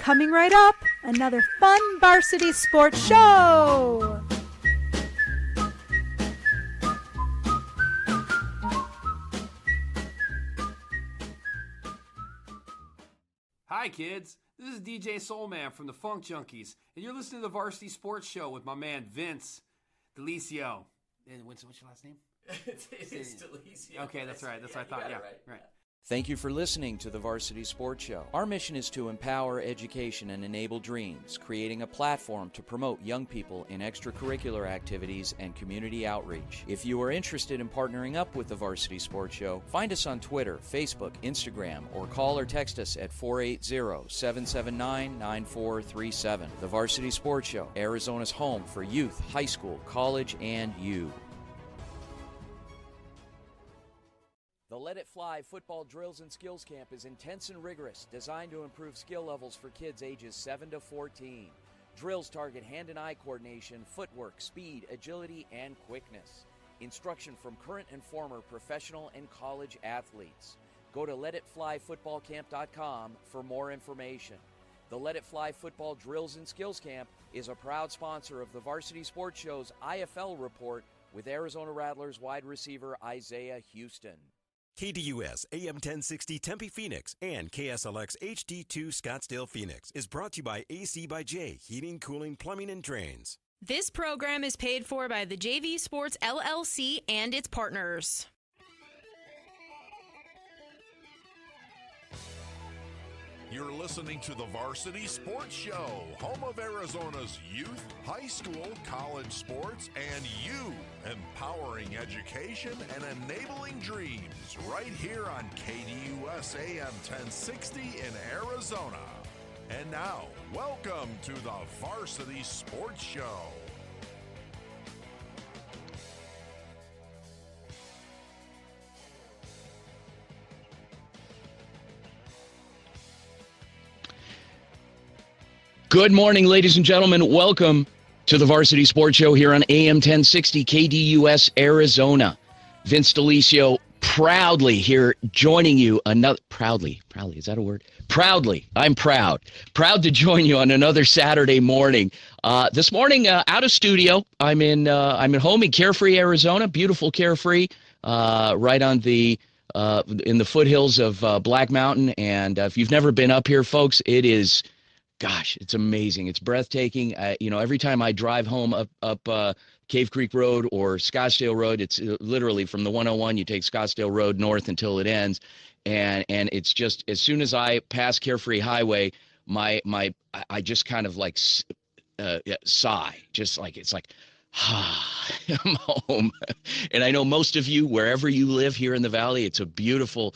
Coming right up, another fun Varsity Sports Show. Hi kids, this is DJ Soulman from the Funk Junkies, and you're listening to the Varsity Sports Show with my man Vince Delisio. And what's your last name? It's Delisio. Okay, that's right. That's what I thought. Yeah, right. Thank you for listening to the Varsity Sports Show. Our mission is to empower education and enable dreams, creating a platform to promote young people in extracurricular activities and community outreach. If you are interested in partnering up with the Varsity Sports Show, find us on Twitter, Facebook, Instagram, or call or text us at 480-779-9437. The Varsity Sports Show, Arizona's home for youth, high school, college, and you. The Let It Fly football drills and skills camp is intense and rigorous, designed to improve skill levels for kids ages 7 to 14. Drills target hand and eye coordination, footwork, speed, agility, and quickness. Instruction from current and former professional and college athletes. Go to letitflyfootballcamp.com for more information. The Let It Fly football drills and skills camp is a proud sponsor of the Varsity Sports Show's IFL report with Arizona Rattlers wide receiver Isaiah Houston. KDUS AM 1060 Tempe Phoenix and KSLX HD2 Scottsdale Phoenix is brought to you by AC by J, Heating, Cooling, Plumbing, and Drains. This program is paid for by the JV Sports LLC and its partners. You're listening to the Varsity Sports Show, home of Arizona's youth, high school, college sports, and you, empowering education and enabling dreams, right here on KDUS AM 1060 in Arizona. And now, welcome to the Varsity Sports Show. Good morning, ladies and gentlemen. Welcome to the Varsity Sports Show here on AM 1060 KDUS Arizona. Vince Delisio proudly here joining you proudly, is that a word? Proudly, I'm proud to join you on another Saturday morning. This morning out of studio, I'm at home in Carefree, Arizona, beautiful Carefree, right on the in the foothills of Black Mountain. And if you've never been up here, folks, it is. Gosh, it's amazing. It's breathtaking. Every time I drive home up Cave Creek Road or Scottsdale Road, it's literally from the 101, you take Scottsdale Road north until it ends. And it's just, as soon as I pass Carefree Highway, I just kind of like sigh, just like, it's like, I'm home. And I know most of you, wherever you live here in the valley, it's a beautiful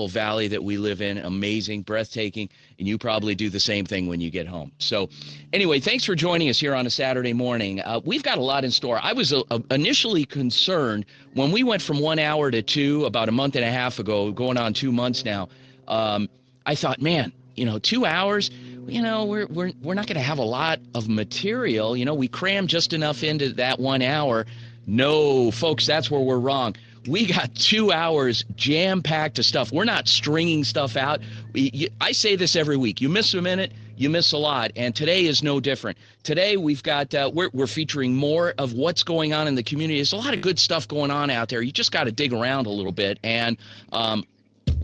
valley that we live in, amazing, breathtaking, and you probably do the same thing when you get home. So anyway, thanks for joining us here on a Saturday morning. We've got a lot in store. I was initially concerned when we went from 1 hour to 2 about a month and a half ago, going on 2 months now. I thought, man, 2 hours, we're not going to have a lot of material. We crammed just enough into that 1 hour. No, folks, that's where we're wrong. We got 2 hours jam-packed of stuff. We're not stringing stuff out. I say this every week. You miss a minute, you miss a lot, and today is no different. Today we've got we're featuring more of what's going on in the community. There's a lot of good stuff going on out there. You just got to dig around a little bit, and we're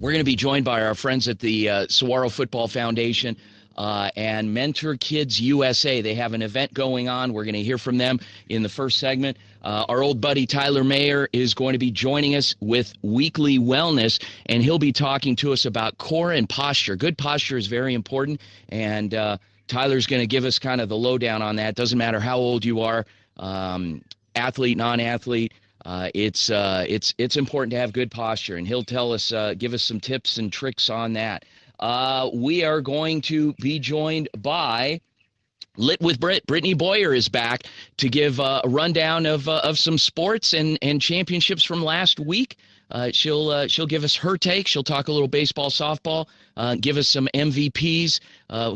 going to be joined by our friends at the Saguaro Football Foundation and Mentor Kids USA. They have an event going on. We're going to hear from them in the first segment. Our old buddy Tyler Mayer is going to be joining us with Weekly Wellness, and he'll be talking to us about core and posture. Good posture is very important, and Tyler's going to give us kind of the lowdown on that. Doesn't matter how old you are, athlete, non-athlete. It's important to have good posture, and he'll tell us, give us some tips and tricks on that. We are going to be joined by Lit with Brittany Boyer is back to give a rundown of some sports and championships from last week. She'll give us her take. She'll talk a little baseball, softball, give us some MVPs,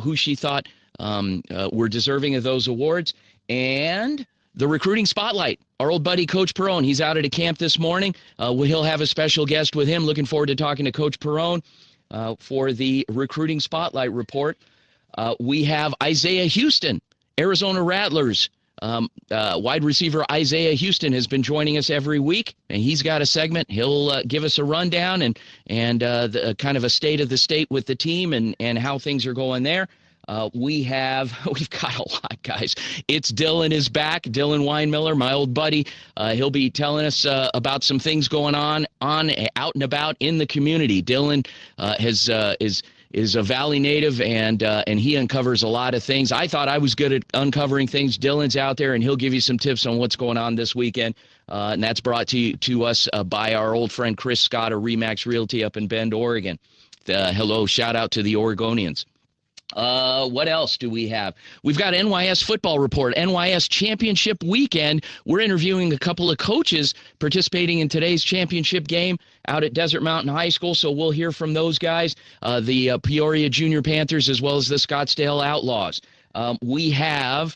who she thought were deserving of those awards, and the recruiting spotlight. Our old buddy Coach Perrone, he's out at a camp this morning. He'll have a special guest with him. Looking forward to talking to Coach Perrone for the recruiting spotlight report. We have Isaiah Houston, Arizona Rattlers. Wide receiver Isaiah Houston has been joining us every week, and he's got a segment. He'll give us a rundown and the kind of a state of the state with the team and how things are going there. We've got a lot, guys. It's Dylan is back. Dylan Weinmiller, my old buddy. He'll be telling us about some things going on out and about in the community. Dylan is a Valley native, and he uncovers a lot of things. I thought I was good at uncovering things. Dylan's out there, and he'll give you some tips on what's going on this weekend. And that's brought to us by our old friend Chris Scott of Remax Realty up in Bend, Oregon. Hello, shout out to the Oregonians. What else do we have? We've got NYS football report, NYS championship weekend. We're interviewing a couple of coaches participating in today's championship game out at Desert Mountain High School. So we'll hear from those guys, the Peoria Junior Panthers, as well as the Scottsdale Outlaws. We have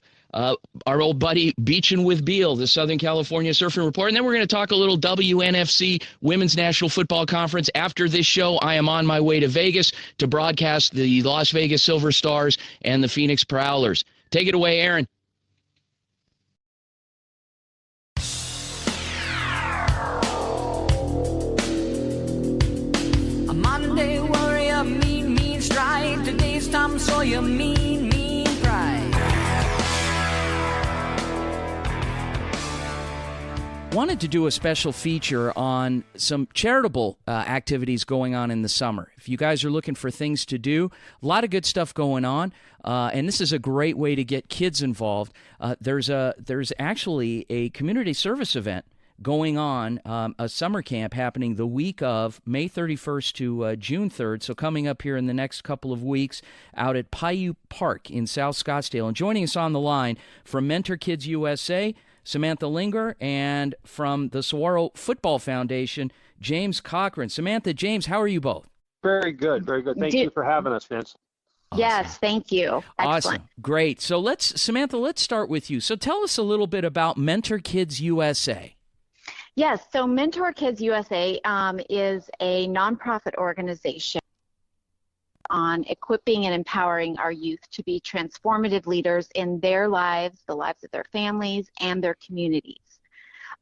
our old buddy Beachin' with Beal, the Southern California Surfing Report. And then we're going to talk a little WNFC Women's National Football Conference. After this show, I am on my way to Vegas to broadcast the Las Vegas Silver Stars and the Phoenix Prowlers. Take it away, Aaron. A Monday warrior, mean stride. Today's Tom Sawyer, mean pride. Wanted to do a special feature on some charitable activities going on in the summer. If you guys are looking for things to do, a lot of good stuff going on, and this is a great way to get kids involved. There's actually a community service event going on, a summer camp happening the week of May 31st to June 3rd, so coming up here in the next couple of weeks out at Paiute Park in South Scottsdale. And joining us on the line from Mentor Kids USA, Samantha Linger, and from the Saguaro Football Foundation, James Cochran. Samantha, James, how are you both? Very good, very good. Thank you for having us, Vince. Awesome. Yes, thank you. Excellent. Awesome. Great. So Samantha, let's start with you. So tell us a little bit about Mentor Kids USA. Yes, so Mentor Kids USA is a nonprofit organization on equipping and empowering our youth to be transformative leaders in their lives, the lives of their families, and their communities.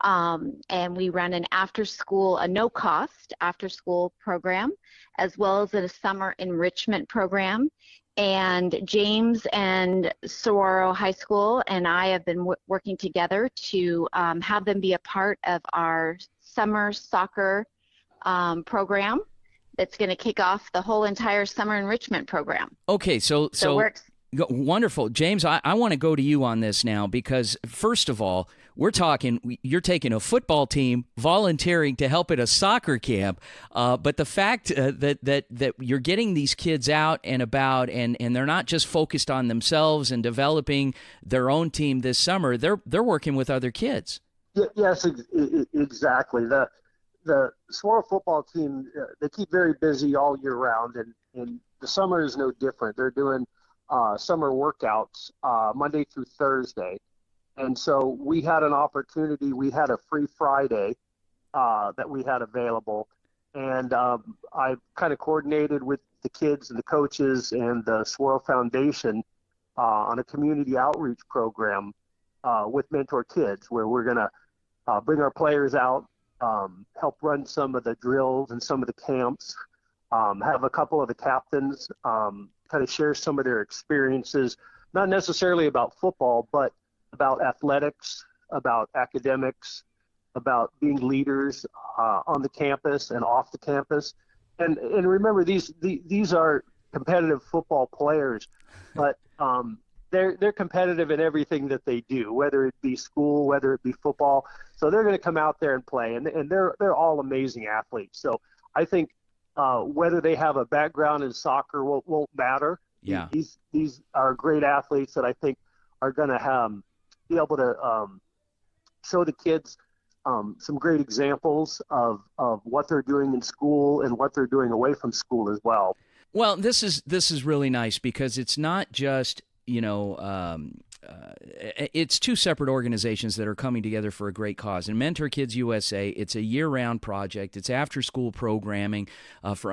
And we run an a no-cost after-school program, as well as a summer enrichment program. And James and Saguaro High School and I have been working together to have them be a part of our summer soccer program that's going to kick off the whole entire summer enrichment program. Okay, so wonderful. James, I want to go to you on this now because, first of all, you're taking a football team volunteering to help at a soccer camp, but the fact that you're getting these kids out and about and they're not just focused on themselves and developing their own team this summer, they're working with other kids. Yes, exactly. The Saguaro football team, they keep very busy all year round, and the summer is no different. They're doing summer workouts Monday through Thursday. And so we had an opportunity. We had a free Friday that we had available. And I kind of coordinated with the kids and the coaches and the Saguaro Foundation on a community outreach program with Mentor Kids, where we're going to bring our players out, help run some of the drills and some of the camps, have a couple of the captains kind of share some of their experiences, not necessarily about football, but about athletics, about academics, about being leaders on the campus and off the campus. And remember, these are competitive football players, but they're competitive in everything that they do, whether it be school, whether it be football. So they're going to come out there and play, and they're all amazing athletes. So I think whether they have a background in soccer won't matter. Yeah. These are great athletes that I think are going to be able to show the kids some great examples of what they're doing in school and what they're doing away from school as well. Well, this is really nice because it's not just it's two separate organizations that are coming together for a great cause. And Mentor Kids USA, it's a year-round project. It's after-school programming for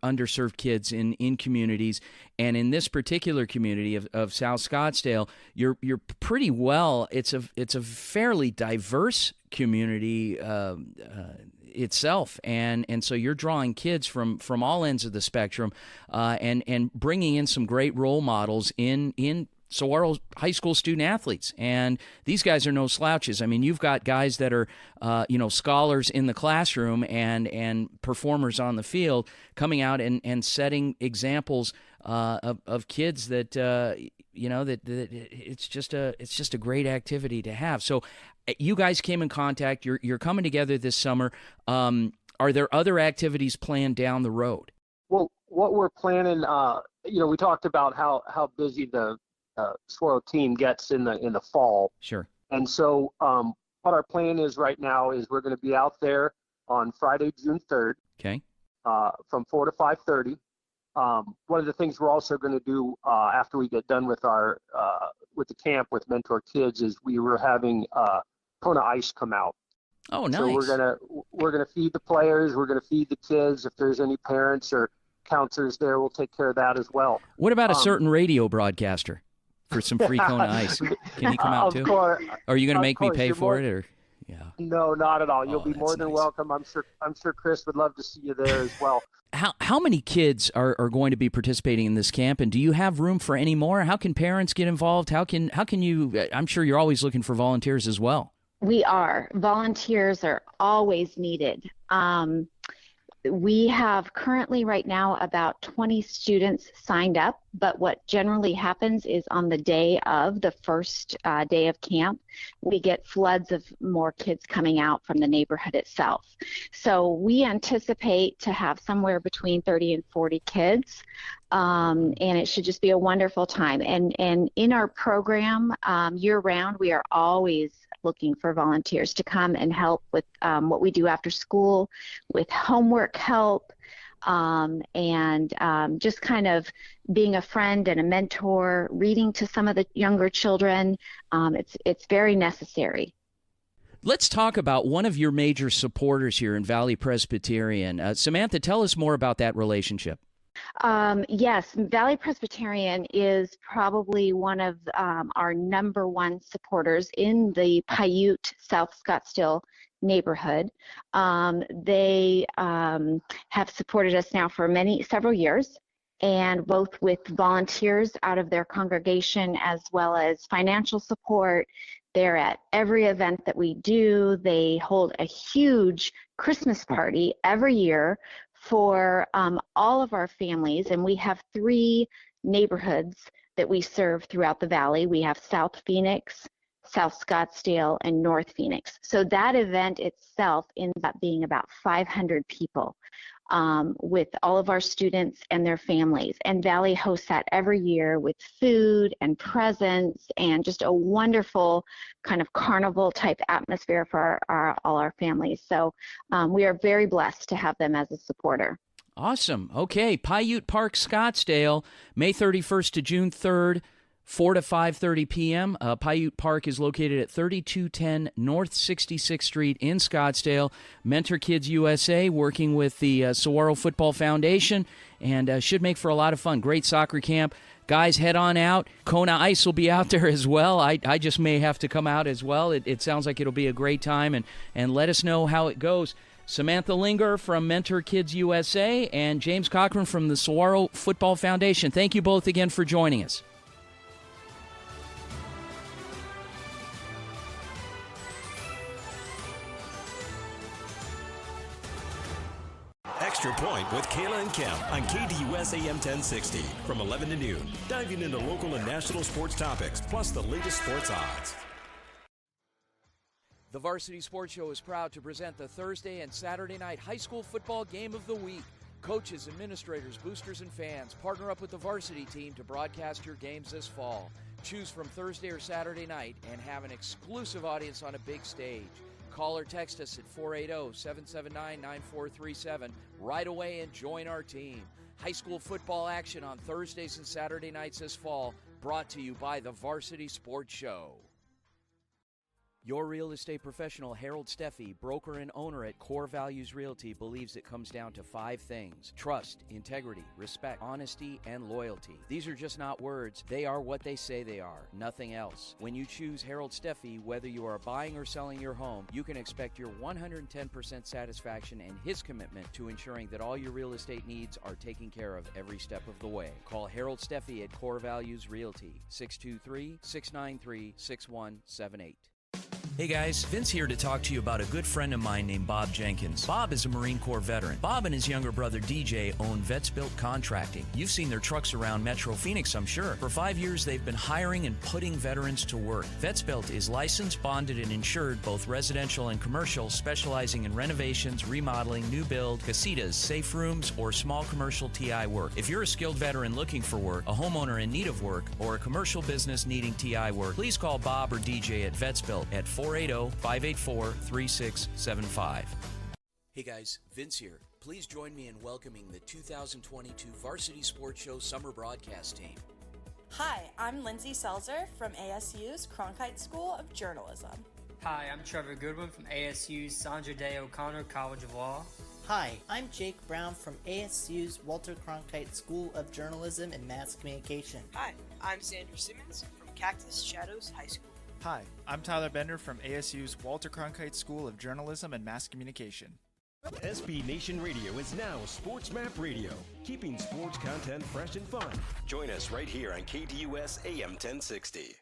underserved kids in communities. And in this particular community of South Scottsdale, you're pretty well. It's a fairly diverse community itself, and so you're drawing kids from all ends of the spectrum, and bringing in some great role models in Saguaro high school student athletes. And these guys are no slouches. I mean, you've got guys that are scholars in the classroom and performers on the field, coming out and setting examples of kids that that it's just a great activity to have. So you guys came in contact. You're coming together this summer. Are there other activities planned down the road? Well, what we're planning, we talked about how busy the Saguaro team gets in the fall. Sure. And so what our plan is right now is we're going to be out there on Friday, June 3rd. Okay. From 4 to 5:30. One of the things we're also going to do after we get done with with the camp with Mentor Kids is we were having Kona Ice come out. Oh, nice. So we're gonna feed the players. We're gonna feed the kids. If there's any parents or counselors there, we'll take care of that as well. What about a certain radio broadcaster for some free Kona Ice? Can he come out too? Course, are you going to make me pay for it, or? Yeah. No, not at all. You'll be more than nice. welcome. I'm sure Chris would love to see you there as well. How many kids are going to be participating in this camp, and do you have room for any more? How can parents get involved? How can you? I'm sure you're always looking for volunteers as well. We are. Volunteers are always needed. We have currently right now about 20 students signed up, but what generally happens is on the day of the first day of camp, we get floods of more kids coming out from the neighborhood itself. So we anticipate to have somewhere between 30 and 40 kids, and it should just be a wonderful time. And in our program, year-round, we are always looking for volunteers to come and help with what we do after school, with homework help, and just kind of being a friend and a mentor, reading to some of the younger children. It's very necessary. Let's talk about one of your major supporters here in Valley Presbyterian. Samantha, tell us more about that relationship. Yes, Valley Presbyterian is probably one of our number one supporters in the Paiute, South Scottsdale neighborhood. They have supported us now for several years, and both with volunteers out of their congregation as well as financial support. They're at every event that we do. They hold a huge Christmas party every year for all of our families, and we have 3 neighborhoods that we serve throughout the valley. We have South Phoenix, South Scottsdale, and North Phoenix. So that event itself ends up being about 500 people with all of our students and their families. And Valley hosts that every year with food and presents and just a wonderful kind of carnival type atmosphere for all our families. So we are very blessed to have them as a supporter. Awesome. Okay, Paiute Park, Scottsdale, May 31st to June 3rd. 4 to 5:30 p.m. Paiute Park is located at 3210 North 66th Street in Scottsdale. Mentor Kids USA working with the Saguaro Football Foundation, and should make for a lot of fun. Great soccer camp. Guys, head on out. Kona Ice will be out there as well. I just may have to come out as well. It sounds like it'll be a great time, and let us know how it goes. Samantha Linger from Mentor Kids USA and James Cochran from the Saguaro Football Foundation. Thank you both again for joining us. Extra Point with Kayla and Kemp on KDUS AM 1060 from 11 to noon. Diving into local and national sports topics, plus the latest sports odds. The Varsity Sports Show is proud to present the Thursday and Saturday night high school football game of the week. Coaches, administrators, boosters, and fans, partner up with the varsity team to broadcast your games this fall. Choose from Thursday or Saturday night and have an exclusive audience on a big stage. Call or text us at 480-779-9437 right away and join our team. High school football action on Thursdays and Saturday nights this fall. brought to you by the Varsity Sports Show. Your real estate professional, Harold Steffi, broker and owner at Core Values Realty, believes it comes down to 5 things: trust, integrity, respect, honesty, and loyalty. These are just not words. They are what they say they are, nothing else. When you choose Harold Steffi, whether you are buying or selling your home, you can expect your 110% satisfaction and his commitment to ensuring that all your real estate needs are taken care of every step of the way. Call Harold Steffi at Core Values Realty, 623-693-6178. Hey guys, Vince here to talk to you about a good friend of mine named Bob Jenkins. Bob is a Marine Corps veteran. Bob and his younger brother DJ own Vets Built Contracting. You've seen their trucks around Metro Phoenix, I'm sure. For 5 years, they've been hiring and putting veterans to work. Vets Built is licensed, bonded, and insured, both residential and commercial, specializing in renovations, remodeling, new build, casitas, safe rooms, or small commercial TI work. If you're a skilled veteran looking for work, a homeowner in need of work, or a commercial business needing TI work, please call Bob or DJ at Vets Built at 480-584-3675. Hey guys, Vince here. Please join me in welcoming the 2022 Varsity Sports Show Summer Broadcast Team. Hi, I'm Lindsay Selzer from ASU's Cronkite School of Journalism. Hi, I'm Trevor Goodwin from ASU's Sandra Day O'Connor College of Law. Hi, I'm Jake Brown from ASU's Walter Cronkite School of Journalism and Mass Communication. Hi, I'm Xander Simmons from Cactus Shadows High School. Hi, I'm Tyler Bender from ASU's Walter Cronkite School of Journalism and Mass Communication. SB Nation Radio is now Sports Map Radio, keeping sports content fresh and fun. Join us right here on KDUS AM 1060.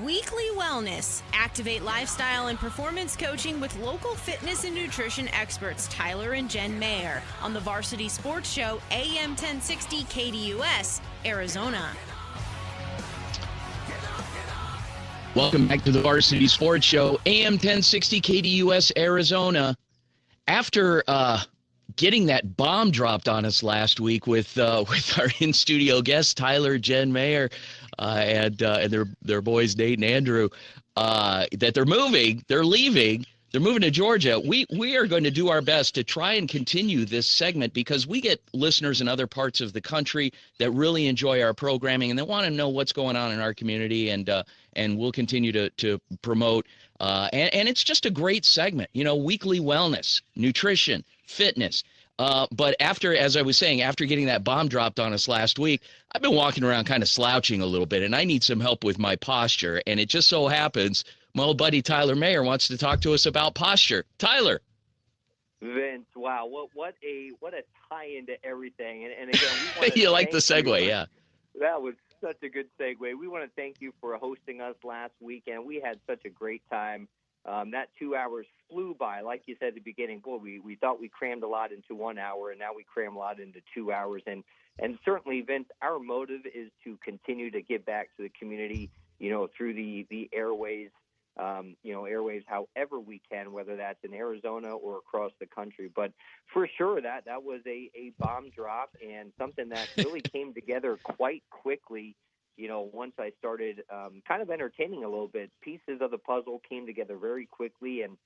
Weekly Wellness. Activate lifestyle and performance coaching with local fitness and nutrition experts Tyler and Jen Mayer on the Varsity Sports Show, AM 1060 KDUS, Arizona. Welcome back to the Varsity Sports Show, AM 1060 KDUS, Arizona. After getting that bomb dropped on us last week with our in-studio guests, Tyler, Jen Mayer, and their boys, Nate and Andrew, that they're moving to Georgia, we are going to do our best to try and continue this segment because we get listeners in other parts of the country that really enjoy our programming and they want to know what's going on in our community, and we'll continue to promote. And it's just a great segment, weekly wellness, nutrition, fitness. But as I was saying, after getting that bomb dropped on us last week, I've been walking around kind of slouching a little bit, and I need some help with my posture. And it just so happens my old buddy Tyler Mayer wants to talk to us about posture. Tyler. Vince, wow, what a tie into everything. And again, we want to you like the segue, yeah. That was such a good segue. We want to thank you for hosting us last weekend. We had such a great time. That 2 hours flew by. Like you said at the beginning, boy, we thought we crammed a lot into 1 hour, and now we cram a lot into 2 hours. And certainly, Vince, our motive is to continue to give back to the community, through the airways, airwaves however we can, whether that's in Arizona or across the country. But for sure, that was a bomb drop and something that really came together quite quickly. Once I started kind of entertaining a little bit, pieces of the puzzle came together very quickly, and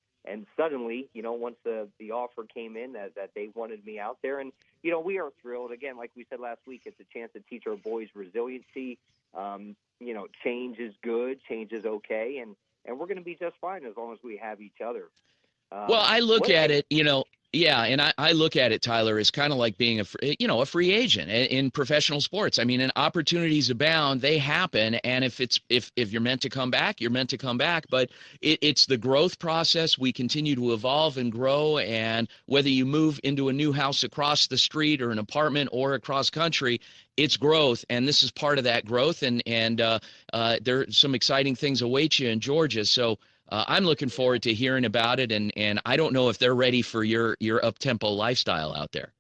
suddenly, once the offer came in that they wanted me out there, and we are thrilled. Again, like we said last week, it's a chance to teach our boys resiliency. Change is good, change is okay, and we're going to be just fine as long as we have each other. Well, I look at it, yeah, and I look at it, Tyler, as kind of like being a free agent in professional sports. I mean, opportunities abound; they happen, and if you're meant to come back, you're meant to come back. But it's the growth process. We continue to evolve and grow, and whether you move into a new house across the street or an apartment or across country, it's growth, and this is part of that growth. And there some exciting things await you in Georgia. So. I'm looking forward to hearing about it, and I don't know if they're ready for your up-tempo lifestyle out there.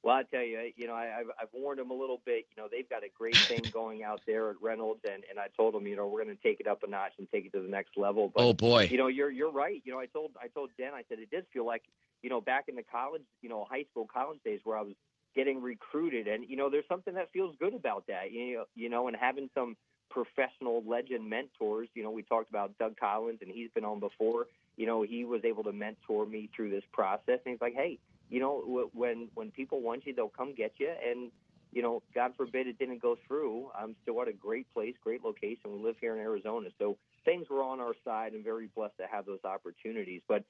Well, I tell you, I've warned them a little bit. They've got a great thing going out there at Reynolds, and I told them, we're going to take it up a notch and take it to the next level. But, oh boy, you're right. I told Jen, I said it did feel like, back in the college, high school, college days where I was getting recruited, and there's something that feels good about that. And having some professional legend mentors. We talked about Doug Collins, and he's been on before. He was able to mentor me through this process, and he's like, hey, when people want you, they'll come get you, and God forbid it didn't go through, I'm still at a great place, great location. We live here in Arizona, so things were on our side and very blessed to have those opportunities. But,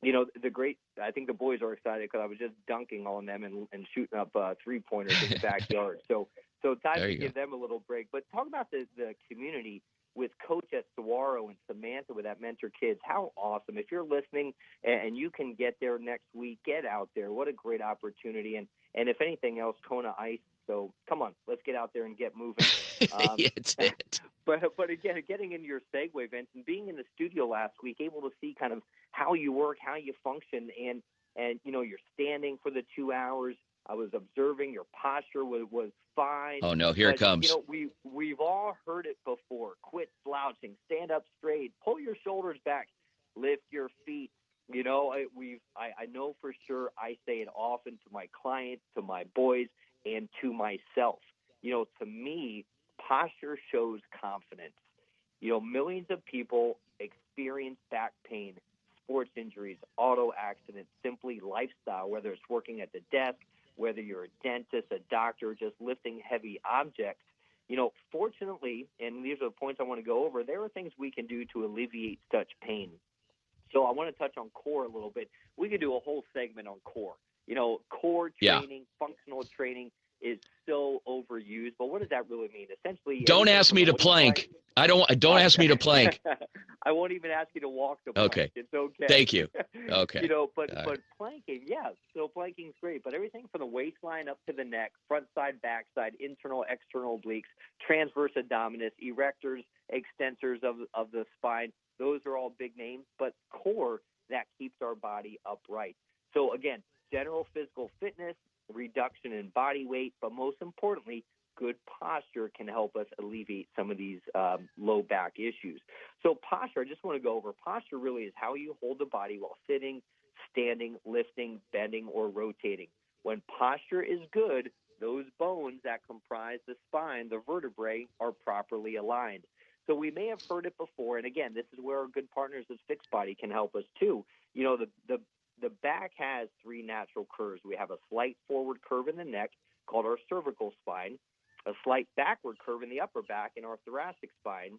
I think the boys are excited because I was just dunking on them and shooting up three-pointers in the backyard. So time to give them a little break. But talk about the community with Coach at Saguaro and Samantha with that Mentor Kids. How awesome. If you're listening and you can get there next week, get out there. What a great opportunity. And if anything else, Kona Ice. So come on, let's get out there and get moving. It's it. But again, getting into your segue, Vince, and being in the studio last week, able to see kind of how you work, how you function, and you're standing for the 2 hours. I was observing your posture was fine. Oh no, here it comes. We've all heard it before. Quit slouching, stand up straight, pull your shoulders back, lift your feet. I know for sure. I say it often to my clients, to my boys, and to myself. To me, posture shows confidence. Millions of people experience back pain, sports injuries, auto accidents, simply lifestyle, whether it's working at the desk, whether you're a dentist, a doctor, just lifting heavy objects. Fortunately, and these are the points I want to go over, there are things we can do to alleviate such pain. So I want to touch on core a little bit. We could do a whole segment on core. Core training, functional training is so overused. But what does that really mean? Essentially, don't ask me to plank. Don't ask me to plank. I won't even ask you to walk the plank. Okay. It's okay. Thank you. Okay. But planking, yeah. So planking's great. But everything from the waistline up to the neck, front side, back side, internal, external obliques, transverse abdominis, erectors, extensors of the spine, those are all big names. But core, that keeps our body upright. So again, general physical fitness, reduction in body weight, but most importantly, good posture can help us alleviate some of these low back issues. So posture, I just want to go over. Posture really is how you hold the body while sitting, standing, lifting, bending, or rotating. When posture is good, those bones that comprise the spine, the vertebrae, are properly aligned. So we may have heard it before, and again, this is where our good partners at Fixed Body can help us too. The back has three natural curves. We have a slight forward curve in the neck called our cervical spine, a slight backward curve in the upper back in our thoracic spine,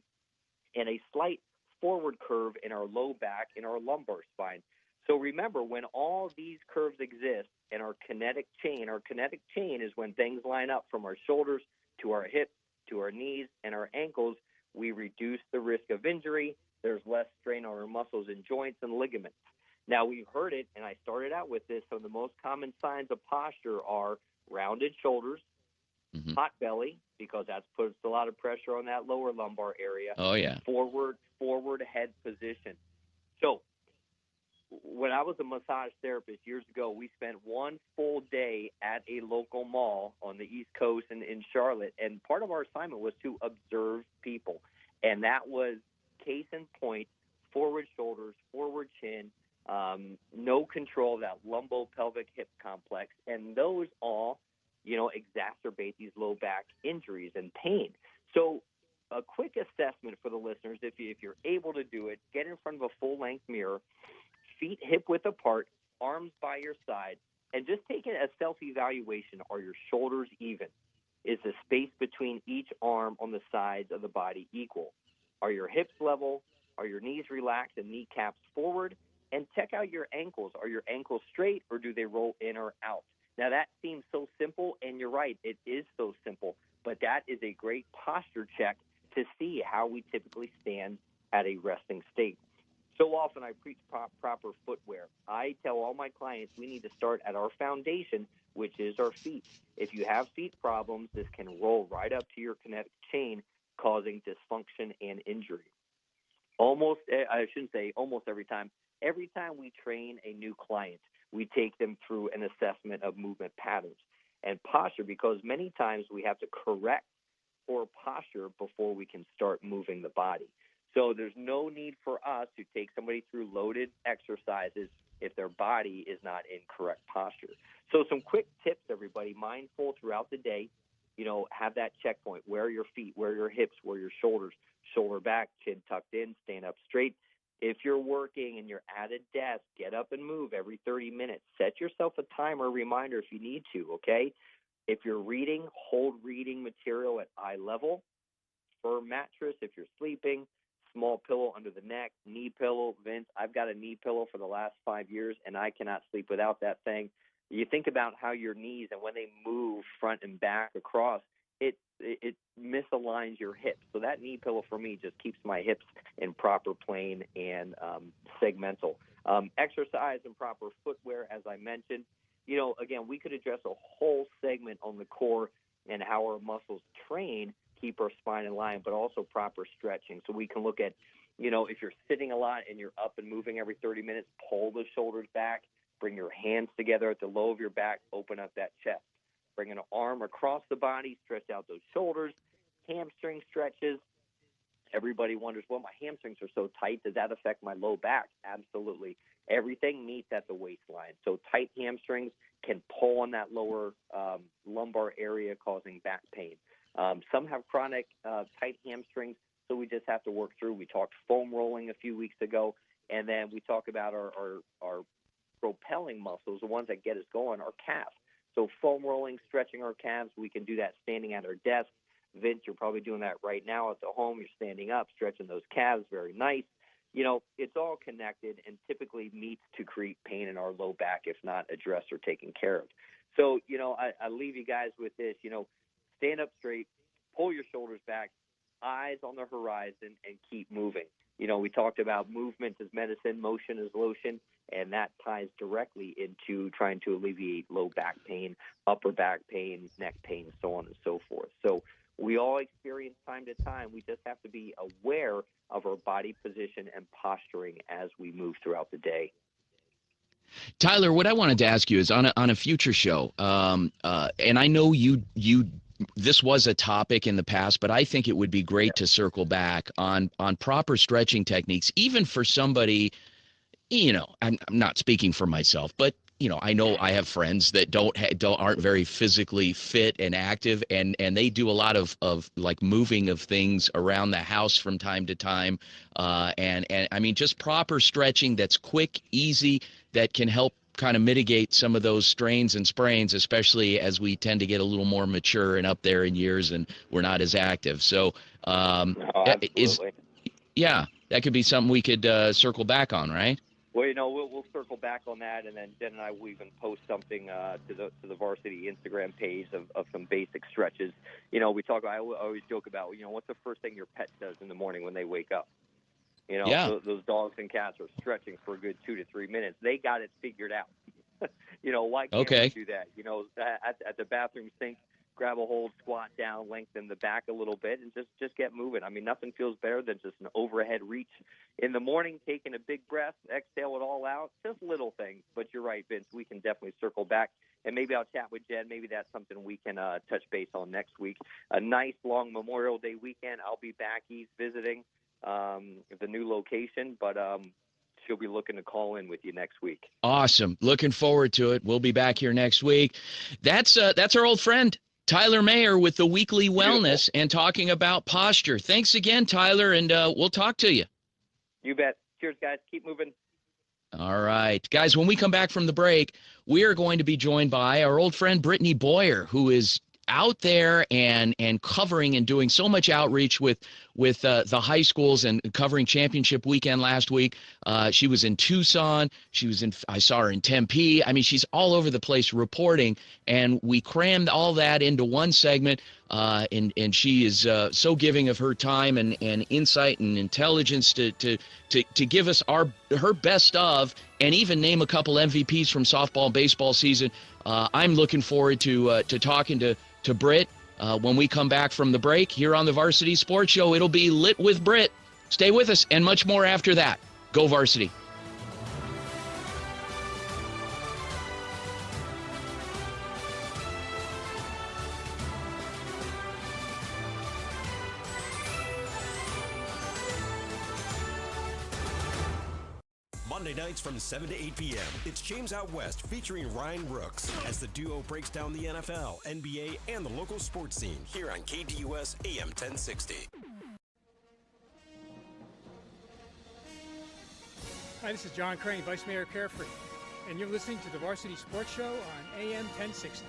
and a slight forward curve in our low back in our lumbar spine. So remember, when all these curves exist in our kinetic chain is when things line up from our shoulders to our hips to our knees and our ankles, we reduce the risk of injury. There's less strain on our muscles and joints and ligaments. Now, we've heard it, and I started out with this. Some of the most common signs of posture are rounded shoulders, hot belly, because that puts a lot of pressure on that lower lumbar area. Oh, yeah. Forward head position. So when I was a massage therapist years ago, we spent one full day at a local mall on the East Coast in Charlotte, and part of our assignment was to observe people. And that was case in point, forward shoulders, forward chin, no control of that lumbo-pelvic hip complex, and those all, exacerbate these low back injuries and pain. So a quick assessment for the listeners, if you're able to do it, get in front of a full-length mirror, feet hip-width apart, arms by your side, and just take a self-evaluation. Are your shoulders even? Is the space between each arm on the sides of the body equal? Are your hips level? Are your knees relaxed and kneecaps forward? And check out your ankles. Are your ankles straight or do they roll in or out? Now, that seems so simple, and you're right, it is so simple, but that is a great posture check to see how we typically stand at a resting state. So often I preach proper footwear. I tell all my clients we need to start at our foundation, which is our feet. If you have feet problems, this can roll right up to your kinetic chain, causing dysfunction and injury. Almost every time. Every time we train a new client, we take them through an assessment of movement patterns and posture, because many times we have to correct poor posture before we can start moving the body. So there's no need for us to take somebody through loaded exercises if their body is not in correct posture. So some quick tips, everybody, mindful throughout the day. Have that checkpoint. Where are your feet? Where are your hips? Where are your shoulders? Shoulder back, chin tucked in, stand up straight. If you're working and you're at a desk, get up and move every 30 minutes. Set yourself a timer reminder if you need to, okay? If you're reading, hold reading material at eye level. Firm mattress if you're sleeping. Small pillow under the neck. Knee pillow. Vince, I've got a knee pillow for the last 5 years, and I cannot sleep without that thing. You think about how your knees, and when they move front and back across, it misaligns your hips. So that knee pillow for me just keeps my hips in proper plane and segmental. Exercise and proper footwear, as I mentioned. You know, again, we could address a whole segment on the core and how our muscles train, keep our spine in line, but also proper stretching. So we can look at, you know, if you're sitting a lot and you're up and moving every 30 minutes, pull the shoulders back, bring your hands together at the low of your back, open up that chest. Bring an arm across the body, stretch out those shoulders, hamstring stretches. Everybody wonders, well, my hamstrings are so tight. Does that affect my low back? Absolutely. Everything meets at the waistline. So tight hamstrings can pull on that lower lumbar area, causing back pain. Some have chronic tight hamstrings, so we just have to work through. We talked foam rolling a few weeks ago, and then we talk about our propelling muscles, the ones that get us going, our calves. So foam rolling, stretching our calves, we can do that standing at our desk. Vince, you're probably doing that right now at the home. You're standing up, stretching those calves, very nice. You know, it's all connected and typically meets to create pain in our low back if not addressed or taken care of. So, you know, I leave you guys with this, you know, stand up straight, pull your shoulders back, eyes on the horizon, and keep moving. You know, we talked about movement is medicine, motion is lotion, and that ties directly into trying to alleviate low back pain, upper back pain, neck pain, so on and so forth. So we all experience time to time. We just have to be aware of our body position and posturing as we move throughout the day. Tyler, what I wanted to ask you is on a future show, and I know you this was a topic in the past, but I think it would be great to circle back on proper stretching techniques, even for somebody, you know, I'm not speaking for myself, but you know I have friends that aren't very physically fit and active, and they do a lot of like moving of things around the house from time to time, and I mean just proper stretching that's quick, easy, that can help kind of mitigate some of those strains and sprains, especially as we tend to get a little more mature and up there in years and we're not as active. So Absolutely. that could be something we could circle back on, right? Well, you know, we'll circle back on that, and then Jen and I will even post something to the Varsity Instagram page of some basic stretches. You know, I always joke about, you know, what's the first thing your pet does in the morning when they wake up? You know, those dogs and cats are stretching for a good 2 to 3 minutes. They got it figured out. You know, why can't we do that? You know, at the bathroom sink, grab a hold, squat down, lengthen the back a little bit, and just get moving. I mean, nothing feels better than just an overhead reach in the morning, taking a big breath, exhale it all out. Just little things. But you're right, Vince. We can definitely circle back, and maybe I'll chat with Jen. Maybe that's something we can touch base on next week. A nice long Memorial Day weekend. I'll be back east visiting the new location, but she'll be looking to call in with you next week. Awesome. Looking forward to it. We'll be back here next week. That's our old friend Tyler Mayer with the Weekly Wellness and talking about posture. Thanks again, Tyler, and we'll talk to you. You bet. Cheers, guys. Keep moving. All right. Guys, when we come back from the break, we are going to be joined by our old friend Brittany Boyer, who is out there and covering and doing so much outreach with the high schools and covering championship weekend last week. She was in Tucson. I saw her in Tempe. I mean, she's all over the place reporting, and we crammed all that into one segment. And she is so giving of her time and insight and intelligence to give us her best of, and even name a couple MVPs from softball and baseball season. I'm looking forward to talking to Britt when we come back from the break here on the Varsity Sports Show. It'll be lit with Britt. Stay with us, and much more after that. Go Varsity. Monday nights from 7 to 8 p.m. It's James Out West featuring Ryan Rooks as the duo breaks down the NFL, NBA, and the local sports scene here on KDUS AM 1060. Hi, this is John Crane, Vice Mayor of Carefree, and you're listening to the Varsity Sports Show on AM 1060.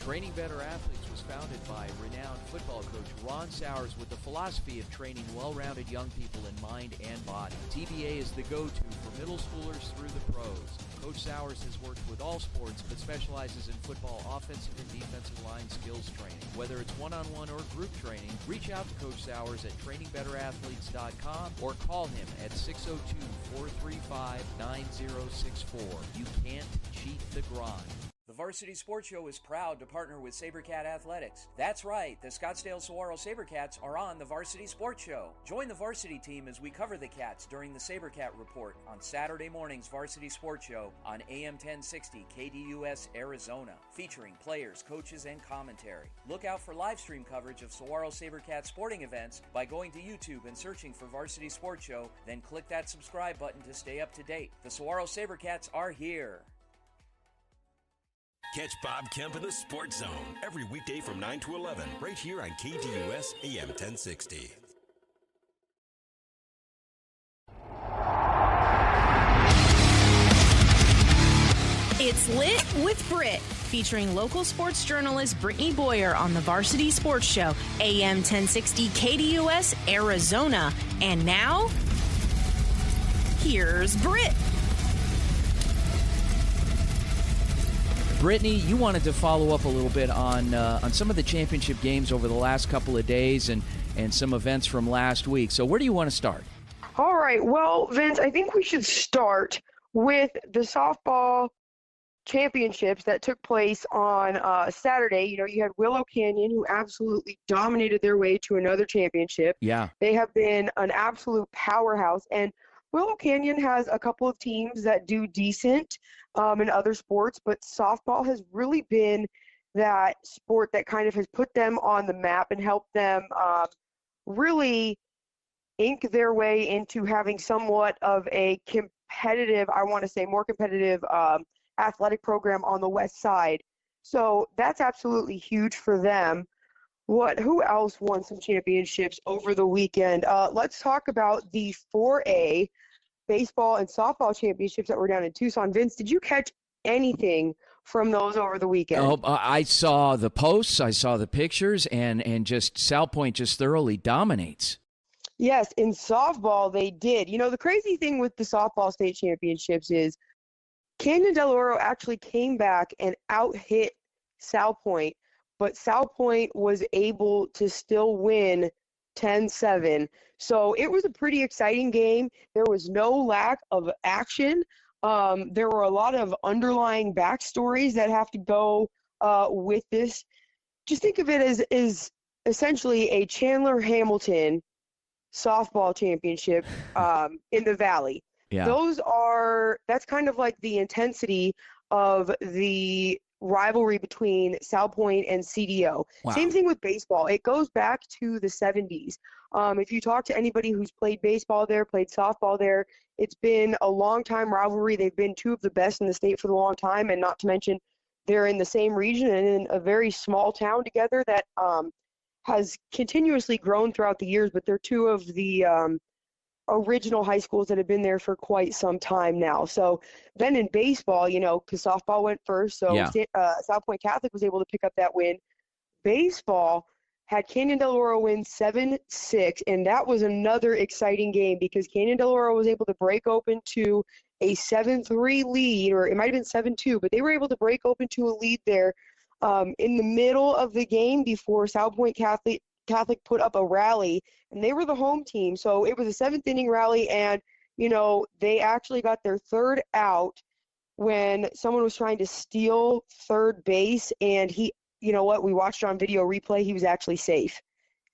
Training Better Athletes was founded by renowned football coach Ron Sowers with the philosophy of training well-rounded young people in mind and body. TBA is the go-to for middle schoolers through the pros. Coach Sowers has worked with all sports but specializes in football offensive and defensive line skills training. Whether it's one-on-one or group training, reach out to Coach Sowers at trainingbetterAthletes.com or call him at 602-435-9064. You can't cheat the grind. The Varsity Sports Show is proud to partner with SaberCat Athletics. That's right, the Scottsdale Saguaro SaberCats are on the Varsity Sports Show. Join the varsity team as we cover the Cats during the SaberCat Report on Saturday morning's Varsity Sports Show on AM 1060 KDUS Arizona, featuring players, coaches, and commentary. Look out for live stream coverage of Saguaro SaberCat sporting events by going to YouTube and searching for Varsity Sports Show, then click that subscribe button to stay up to date. The Saguaro SaberCats are here. Catch Bob Kemp in the Sports Zone every weekday from 9 to 11 right here on KDUS AM 1060. It's Lit with Brit, featuring local sports journalist Brittany Boyer on the Varsity Sports Show, AM 1060 KDUS, Arizona. And now, here's Brit. Brittany, you wanted to follow up a little bit on some of the championship games over the last couple of days and some events from last week. So where do you want to start? All right. Well, Vince, I think we should start with the softball championships that took place on Saturday. You know, you had Willow Canyon, who absolutely dominated their way to another championship. Yeah. They have been an absolute powerhouse. And Willow Canyon has a couple of teams that do decent in other sports, but softball has really been that sport that kind of has put them on the map and helped them really ink their way into having somewhat of a competitive, I want to say more competitive athletic program on the west side. So that's absolutely huge for them. Who else won some championships over the weekend? Let's talk about the 4A baseball and softball championships that were down in Tucson. Vince, did you catch anything from those over the weekend? Oh, I saw the posts, I saw the pictures, and just South Point just thoroughly dominates. Yes, in softball they did. You know, the crazy thing with the softball state championships is Canyon Del Oro actually came back and out-hit South Point, but South Point was able to still win 10-7. So it was a pretty exciting game. There was no lack of action. There were a lot of underlying backstories that have to go with this. Just think of it as essentially a Chandler Hamilton softball championship in the Valley. Yeah. That's kind of like the intensity of the rivalry between South Point and CDO. Wow. Same thing with baseball. It goes back to the 70s. If you talk to anybody who's played baseball there, played softball there, it's been a long-time rivalry. They've been two of the best in the state for the long time, and not to mention they're in the same region and in a very small town together that has continuously grown throughout the years, but they're two of the original high schools that have been there for quite some time now. So then in baseball, you know, because softball went first, so Yeah. South Point Catholic was able to pick up that win. Baseball had Canyon Del Oro win 7-6, and that was another exciting game because Canyon Del Oro was able to break open to a 7-3 lead, or it might have been 7-2, but they were able to break open to a lead there in the middle of the game before South Point Catholic put up a rally, and they were the home team. So it was a seventh inning rally, and, you know, they actually got their third out when someone was trying to steal third base, and he, you know what, we watched on video replay, he was actually safe.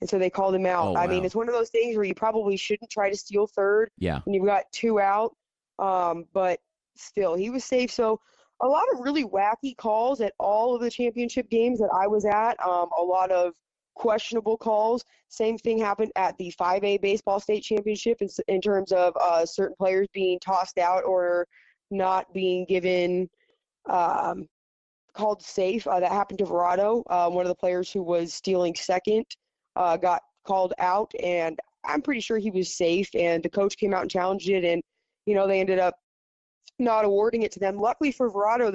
And so they called him out. Oh, I wow. mean, it's one of those things where you probably shouldn't try to steal third Yeah. when you've got two out, but still, he was safe. So a lot of really wacky calls at all of the championship games that I was at, a lot of questionable calls. Same thing happened at the 5A baseball state championship in terms of certain players being tossed out or not being given called safe. That happened to Verado. One of the players who was stealing second got called out, and I'm pretty sure he was safe, and the coach came out and challenged it, and, you know, they ended up not awarding it to them. Luckily for Verado,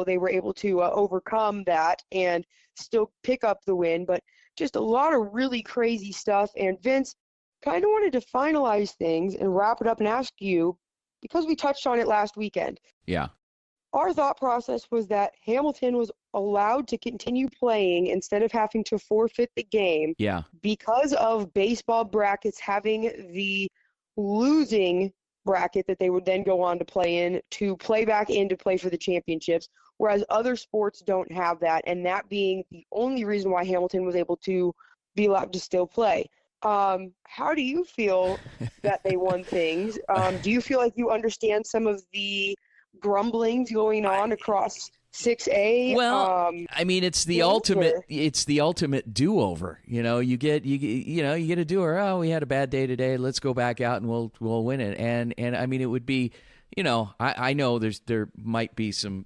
they were able to overcome that and still pick up the win. But just a lot of really crazy stuff. And Vince, kind of wanted to finalize things and wrap it up and ask you, because we touched on it last weekend. Yeah. Our thought process was that Hamilton was allowed to continue playing instead of having to forfeit the game Yeah. because of baseball brackets having the losing bracket that they would then go on to play in to play back in to play for the championships, whereas other sports don't have that, and that being the only reason why Hamilton was able to be allowed to still play. How do you feel that they won things? Do you feel like you understand some of the grumblings going on across 6A? Well, I mean, it's the ultimate do-over. You get a do-over. Oh, we had a bad day today. Let's go back out and we'll win it. And I mean, it would be, I know there might be some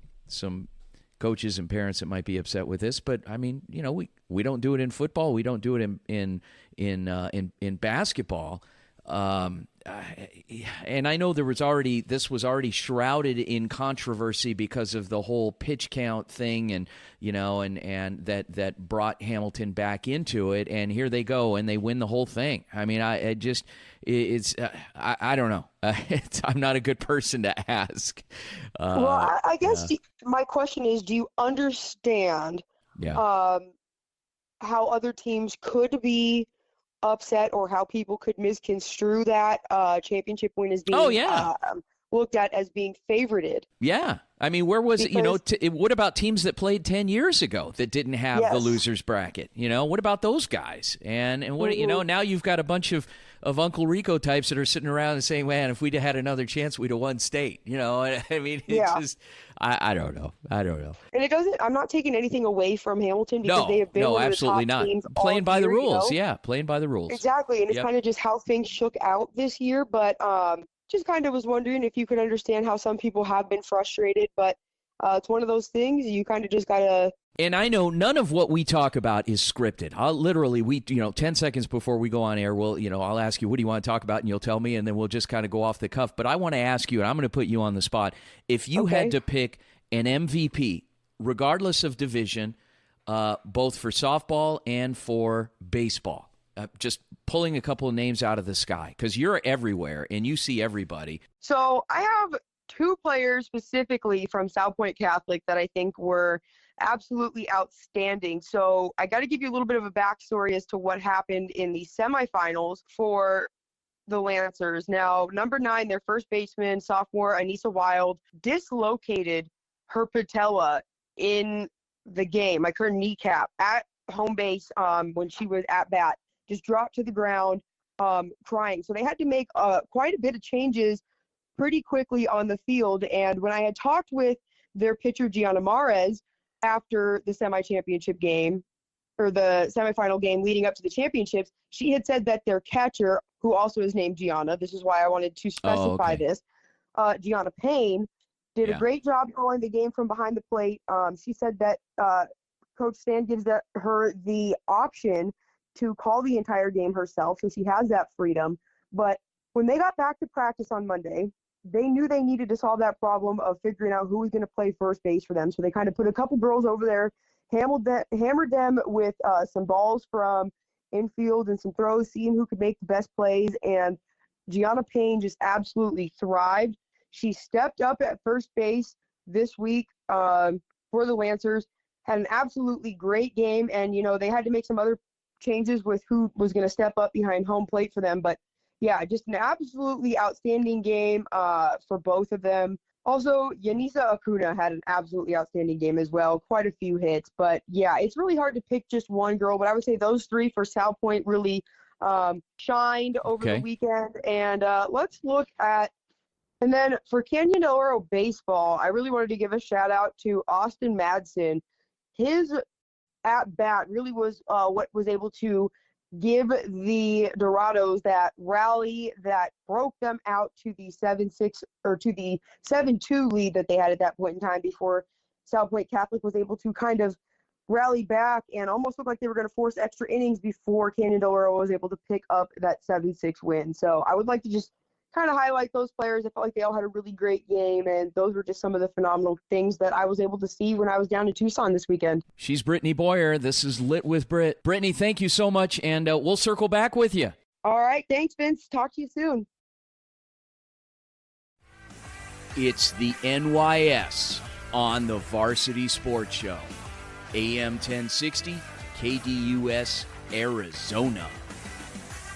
coaches and parents that might be upset with this, but I mean, we don't do it in football. We don't do it in basketball. And I know this was already shrouded in controversy because of the whole pitch count thing, and and that brought Hamilton back into it. And here they go, and they win the whole thing. I mean, I don't know. I'm not a good person to ask. Well, I guess my question is, do you understand how other teams could be upset, or how people could misconstrue that championship win as being looked at as being favorited? Yeah. I mean, where was it? What about teams that played 10 years ago that didn't have the losers bracket? What about those guys? And what now you've got a bunch of Uncle Rico types that are sitting around and saying, man, if we'd have had another chance, we'd have won state. I mean, it's just, I don't know. And it doesn't, I'm not taking anything away from Hamilton, because they have been one of the top teams playing by the year, rules. Yeah, playing by the rules. Exactly. And it's kind of just how things shook out this year. But just kind of was wondering if you could understand how some people have been frustrated. But it's one of those things you kind of just got to. And I know none of what we talk about is scripted. I'll literally, 10 seconds before we go on air, I'll ask you, what do you want to talk about? And you'll tell me, and then we'll just kind of go off the cuff. But I want to ask you, and I'm going to put you on the spot. If you had to pick an MVP, regardless of division, both for softball and for baseball, just pulling a couple of names out of the sky, because you're everywhere and you see everybody. So I have two players specifically from South Point Catholic that I think were absolutely outstanding. So I got to give you a little bit of a backstory as to what happened in the semifinals for the Lancers. Now, number 9, their first baseman, sophomore Anissa Wild, dislocated her patella in the game, like her kneecap at home base when she was at bat, just dropped to the ground crying. So they had to make quite a bit of changes pretty quickly on the field. And when I had talked with their pitcher, Gianna Mares, after the semi-championship game, or the semifinal game leading up to the championships, she had said that their catcher, who also is named Gianna, this is why I wanted to specify this, Gianna Payne, did a great job calling the game from behind the plate. She said that Coach Stan gives her the option to call the entire game herself, so she has that freedom. But when they got back to practice on Monday, they knew they needed to solve that problem of figuring out who was going to play first base for them. So they kind of put a couple girls over there, hammered them with some balls from infield and some throws, seeing who could make the best plays. And Gianna Payne just absolutely thrived. She stepped up at first base this week for the Lancers, had an absolutely great game. And, they had to make some other changes with who was going to step up behind home plate for them. But yeah, just an absolutely outstanding game for both of them. Also, Yanisa Acuna had an absolutely outstanding game as well. Quite a few hits. But yeah, it's really hard to pick just one girl. But I would say those three for South Point really shined over the weekend. And let's look at, and then for Canyon Del Oro baseball, I really wanted to give a shout out to Austin Madsen. His at-bat really was what was able to give the Dorados that rally that broke them out to the 7-6 or to the 7-2 lead that they had at that point in time before South Point Catholic was able to kind of rally back and almost look like they were going to force extra innings before Canyon Del Oro was able to pick up that 7-6 win. So I would like to just kind of highlight those players. I felt like they all had a really great game, and those were just some of the phenomenal things that I was able to see when I was down in Tucson this weekend. She's Brittany Boyer. This is Lit with Britt. Brittany, thank you so much, and we'll circle back with you. All right. Thanks, Vince. Talk to you soon. It's the NYS on the Varsity Sports Show. AM 1060, KDUS, Arizona.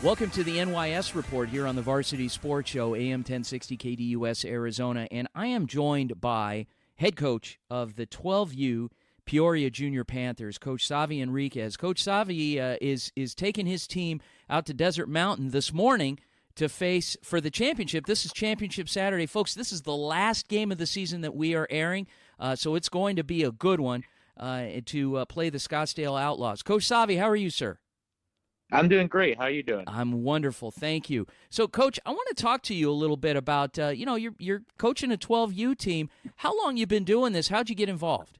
Welcome to the NYS Report here on the Varsity Sports Show, AM 1060 KDUS, Arizona, and I am joined by head coach of the 12U Peoria Junior Panthers, Coach Savi Enriquez. Coach Savi is taking his team out to Desert Mountain this morning to face for the championship. This is Championship Saturday. Folks, this is the last game of the season that we are airing, so it's going to be a good one to play the Scottsdale Outlaws. Coach Savi, how are you, sir? I'm doing great. How are you doing? I'm wonderful. Thank you. So, Coach, I want to talk to you a little bit about, you're coaching a 12U team. How long you been doing this? How'd you get involved?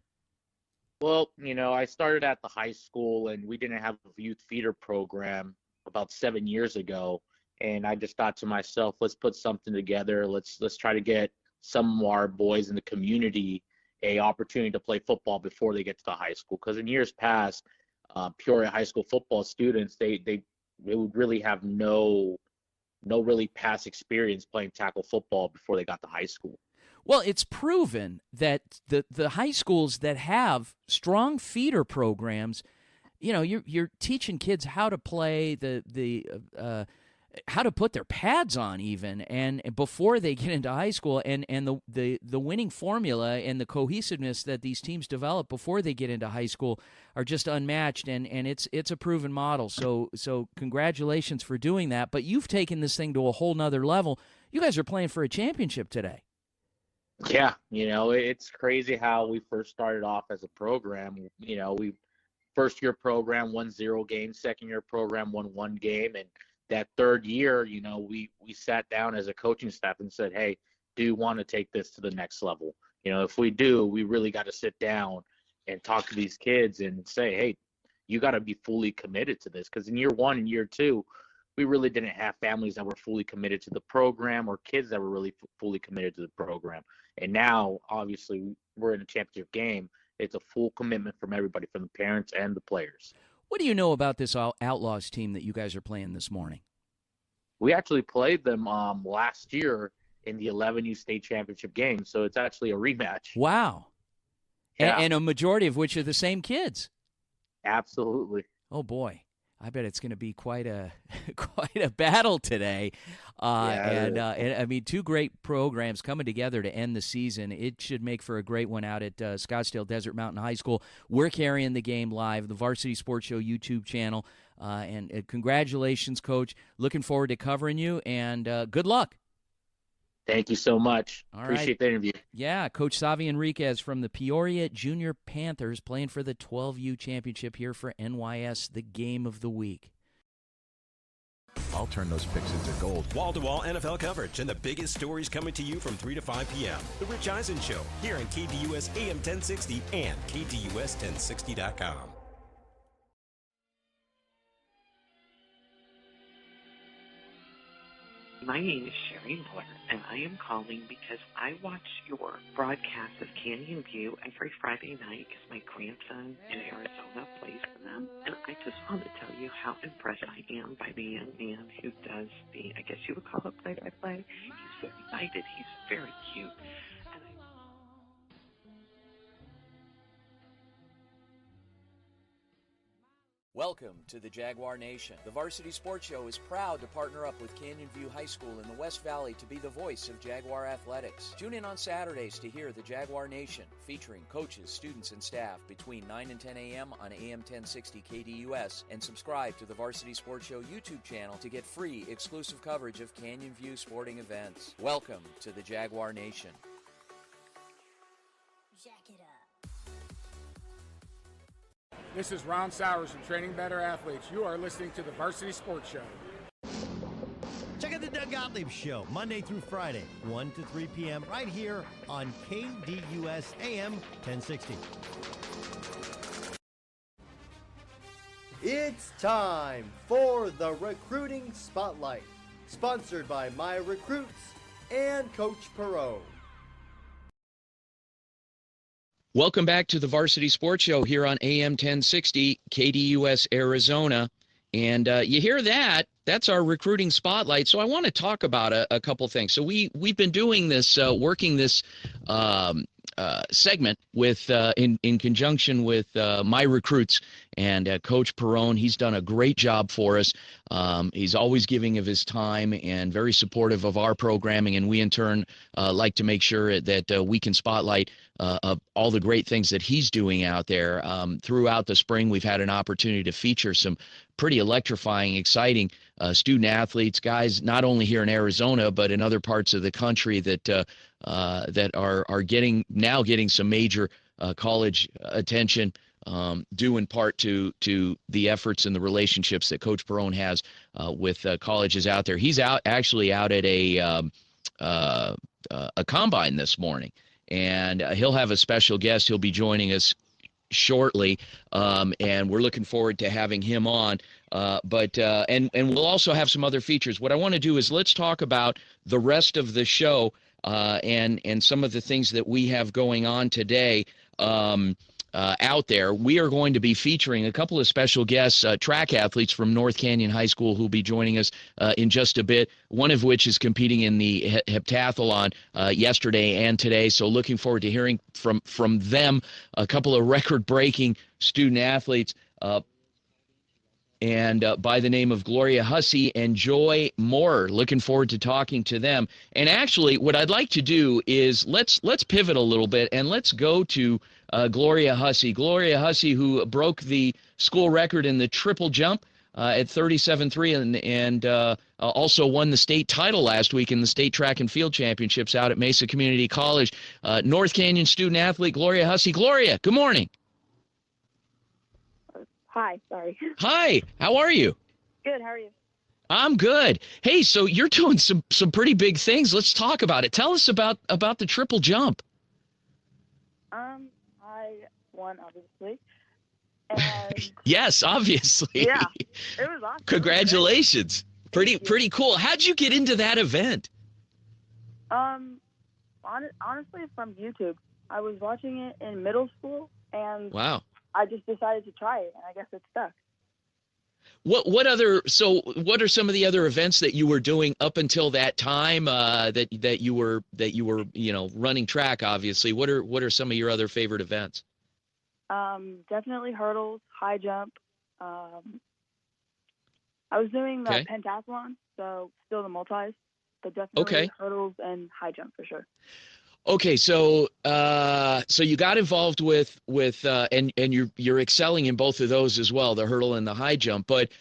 Well, I started at the high school, and we didn't have a youth feeder program about 7 years ago. And I just thought to myself, let's put something together. Let's try to get some of our boys in the community a opportunity to play football before they get to the high school. Because in years past, Peoria high school football students, they would really have no really past experience playing tackle football before they got to high school. Well, it's proven that the high schools that have strong feeder programs, you're teaching kids how to play how to put their pads on even, and before they get into high school, and the winning formula and the cohesiveness that these teams develop before they get into high school are just unmatched, and it's a proven model. So congratulations for doing that. But you've taken this thing to a whole nother level. You guys are playing for a championship today. Yeah, it's crazy how we first started off as a program. We first year program won 0 games, second year program won 1 game, and that third year, we sat down as a coaching staff and said, hey, do you want to take this to the next level? If we do, we really got to sit down and talk to these kids and say, hey, you got to be fully committed to this. Because in year 1 and year 2, we really didn't have families that were fully committed to the program or kids that were really fully committed to the program. And now, obviously, we're in a championship game. It's a full commitment from everybody, from the parents and the players. What do you know about this Outlaws team that you guys are playing this morning? We actually played them last year in the 11U state championship game, so it's actually a rematch. Wow. Yeah. And a majority of which are the same kids. Absolutely. Oh, boy. I bet it's going to be quite a battle today. And I mean, 2 great programs coming together to end the season. It should make for a great one out at Scottsdale Desert Mountain High School. We're carrying the game live, the Varsity Sports Show YouTube channel. And congratulations, Coach. Looking forward to covering you, and good luck. Thank you so much. All Appreciate right. the interview. Yeah, Coach Savi Enriquez from the Peoria Junior Panthers playing for the 12U championship here for NYS, the game of the week. I'll turn those picks into gold. Wall-to-wall NFL coverage and the biggest stories coming to you from 3 to 5 p.m. The Rich Eisen Show here on KDUS AM 1060 and KDUS1060.com. My name is Sherry Miller, and I am calling because I watch your broadcast of Canyon View every Friday night because my grandson in Arizona plays for them. And I just want to tell you how impressed I am by the young man who does the, I guess you would call it play-by-play. He's so excited. He's very cute. Welcome to the Jaguar Nation. The Varsity Sports Show is proud to partner up with Canyon View High School in the West Valley to be the voice of Jaguar athletics. Tune in on Saturdays to hear the Jaguar Nation, featuring coaches, students, and staff between 9 and 10 a.m. on AM 1060 KDUS, and subscribe to the Varsity Sports Show YouTube channel to get free exclusive coverage of Canyon View sporting events. Welcome to the Jaguar Nation. Jack it up. This is Ron Sowers from Training Better Athletes. You are listening to the Varsity Sports Show. Check out the Doug Gottlieb Show, Monday through Friday, 1 to 3 p.m. right here on KDUS AM 1060. It's time for the Recruiting Spotlight. Sponsored by My Recruits and Coach Perot. Welcome back to the Varsity Sports Show here on AM 1060, KDUS, Arizona. And you hear that? That's our recruiting spotlight. So I want to talk about a couple things. So we've been doing this, working this segment with in conjunction with My Recruits and Coach Perone. He's done a great job for us. He's always giving of his time and very supportive of our programming, and we in turn like to make sure that we can spotlight all the great things that he's doing out there. Throughout the spring, we've had an opportunity to feature some pretty electrifying, exciting student athletes, guys not only here in Arizona but in other parts of the country that are getting some major college attention, due in part to the efforts and the relationships that Coach Perone has with colleges out there. He's actually out at a combine this morning, and he'll have a special guest. He'll be joining us shortly, and we're looking forward to having him on. But we'll also have some other features. What I want to do is let's talk about the rest of the show and some of the things that we have going on today out there. We are going to be featuring a couple of special guests, track athletes from North Canyon High School, who will be joining us in just a bit, one of which is competing in the heptathlon yesterday and today. So looking forward to hearing from them, a couple of record-breaking student athletes by the name of Gloria Hussey and Joy Moore. Looking forward to talking to them. And actually, what I'd like to do is let's pivot a little bit and let's go to Gloria Hussey. Gloria Hussey, who broke the school record in the triple jump at 37.3 and also won the state title last week in the state track and field championships out at Mesa Community College. North Canyon student athlete Gloria Hussey. Gloria, good morning. Hi, sorry. Hi, how are you? Good, how are you? I'm good. Hey, so you're doing some pretty big things. Let's talk about it. Tell us about the triple jump. I won, obviously. And yes, obviously. Yeah, it was awesome. Congratulations. Pretty cool. How'd you get into that event? Honestly, from YouTube. I was watching it in middle school, and wow. I just decided to try it, and I guess it stuck. What are some of the other events that you were doing up until that time that you were running track, obviously? What are some of your other favorite events? Definitely hurdles, high jump. I was doing the pentathlon, so still the multis, but definitely hurdles and high jump for sure. Okay, so you got involved with and you're excelling in both of those as well, the hurdle and the high jump. But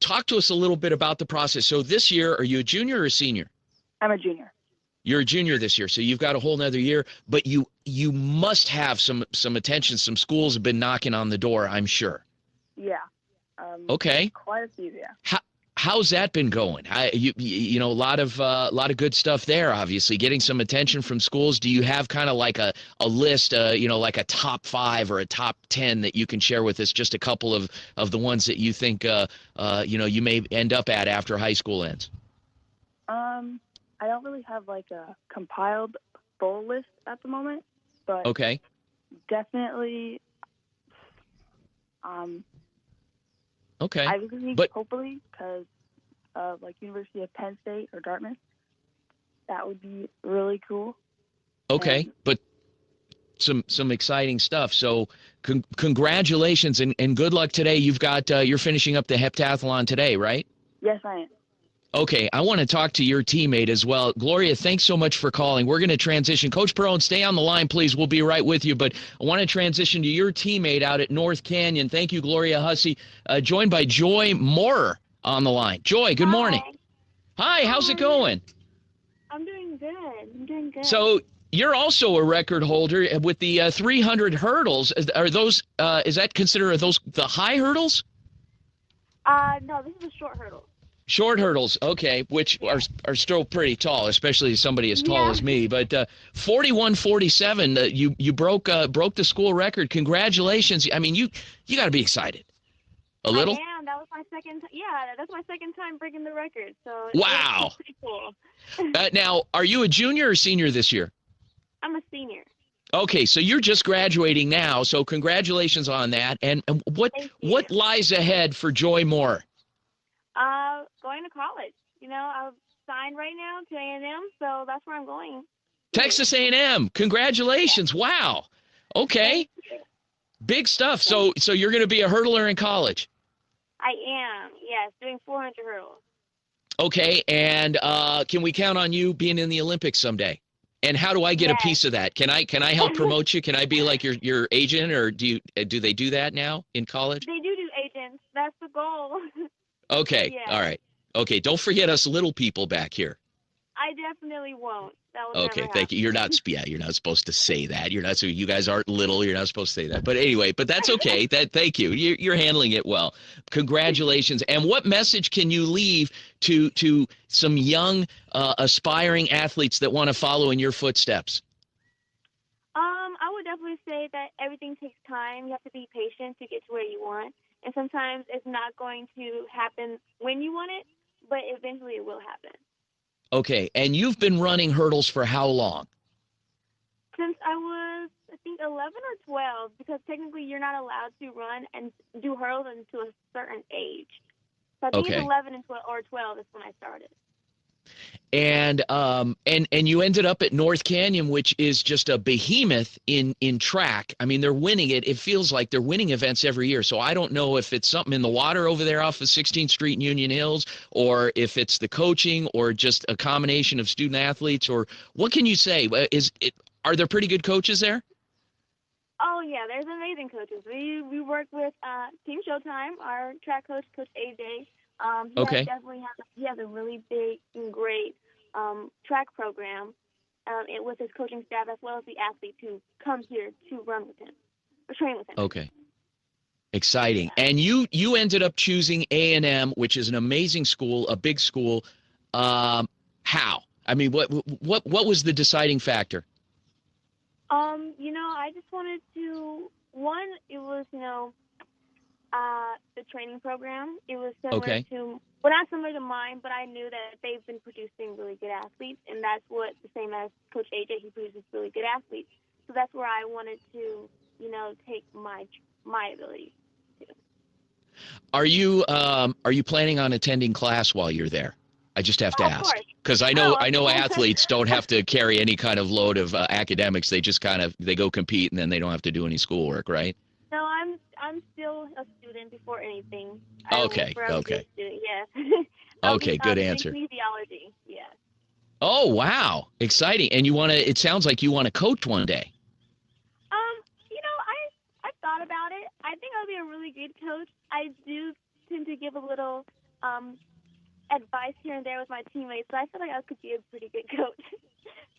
talk to us a little bit about the process. So this year, are you a junior or a senior? I'm a junior. You're a junior this year, so you've got a whole nother year. But you must have some attention. Some schools have been knocking on the door, I'm sure. Yeah. Okay. Quite a few, yeah. How's that been going? A lot of good stuff there. Obviously, getting some attention from schools. Do you have kind of like a list, like a top 5 or a top 10 that you can share with us? Just a couple of the ones that you think you may end up at after high school ends. I don't really have like a compiled full list at the moment, but definitely. Okay. Ivy League, hopefully, because like University of Penn State or Dartmouth, that would be really cool. Okay, but some exciting stuff. So congratulations and good luck today. You've got you're finishing up the heptathlon today, right? Yes, I am. Okay, I want to talk to your teammate as well. Gloria, thanks so much for calling. We're going to transition. Coach Perone, stay on the line, please. We'll be right with you. But I want to transition to your teammate out at North Canyon. Thank you, Gloria Hussey, joined by Joy Moore on the line. Joy, good morning. Hi, how's it going? I'm doing good. So you're also a record holder with the 300 hurdles. Are those? Is that considered those the high hurdles? No, this is a short hurdle. Short hurdles, okay, which are still pretty tall, especially somebody as tall as me. But 41.47, you broke the school record. Congratulations! I mean, you got to be excited. A little. I am. That was my second. That's my second time breaking the record. So wow. It's pretty cool. Now, are you a junior or senior this year? I'm a senior. Okay, so you're just graduating now. So congratulations on that. And what lies ahead for Joy Moore? Going to college. You know, I've signed right now to A&M, so that's where I'm going. Texas A&M. Congratulations. Wow. Okay. Big stuff. So you're going to be a hurdler in college. I am. Yes, doing 400 hurdles. Okay, and can we count on you being in the Olympics someday? And how do I get a piece of that? Can I help promote you? Can I be like your agent, or do they do that now in college? They do agents. That's the goal. Okay. Yeah. All right. Okay. Don't forget us little people back here. I definitely won't. That will Okay, never thank you. You're not you're not supposed to say that. You're not. So you guys aren't little. You're not supposed to say that. But anyway, that's okay. Thank you. You're handling it well. Congratulations. And what message can you leave to some young aspiring athletes that want to follow in your footsteps? I would definitely say that everything takes time. You have to be patient to get to where you want, and sometimes it's not going to happen when you want it, but eventually it will happen. Okay, and you've been running hurdles for how long? Since I was, I think, 11 or 12, because technically you're not allowed to run and do hurdles until a certain age. So I think it's 11 and 12 is when I started. And you ended up at North Canyon, which is just a behemoth in track. I mean, they're winning it. It feels like they're winning events every year. So I don't know if it's something in the water over there off of 16th Street in Union Hills, or if it's the coaching, or just a combination of student athletes, or what can you say? Are there pretty good coaches there? Oh yeah, there's amazing coaches. We work with Team Showtime, our track coach, Coach AJ. He has a really big and great track program with his coaching staff, as well as the athletes who come here to run with him or train with him. Okay. Exciting. And you ended up choosing A&M, which is an amazing school, a big school. How? I mean, what was the deciding factor? I just wanted to, it was, the training program. It was similar to, not similar to mine, but I knew that they've been producing really good athletes, and that's what, the same as Coach AJ, he produces really good athletes. So that's where I wanted to, take my abilities to. Are you planning on attending class while you're there? I just have to ask, because I know athletes don't have to carry any kind of load of academics. They just they go compete, and then they don't have to do any schoolwork, right? No, I'm still a student before anything. Okay. Student, yes. Okay, good answer. Kinesiology, yes. Oh wow, exciting! And it sounds like you want to coach one day. I thought about it. I think I'll be a really good coach. I do tend to give a little advice here and there with my teammates, so I feel like I could be a pretty good coach.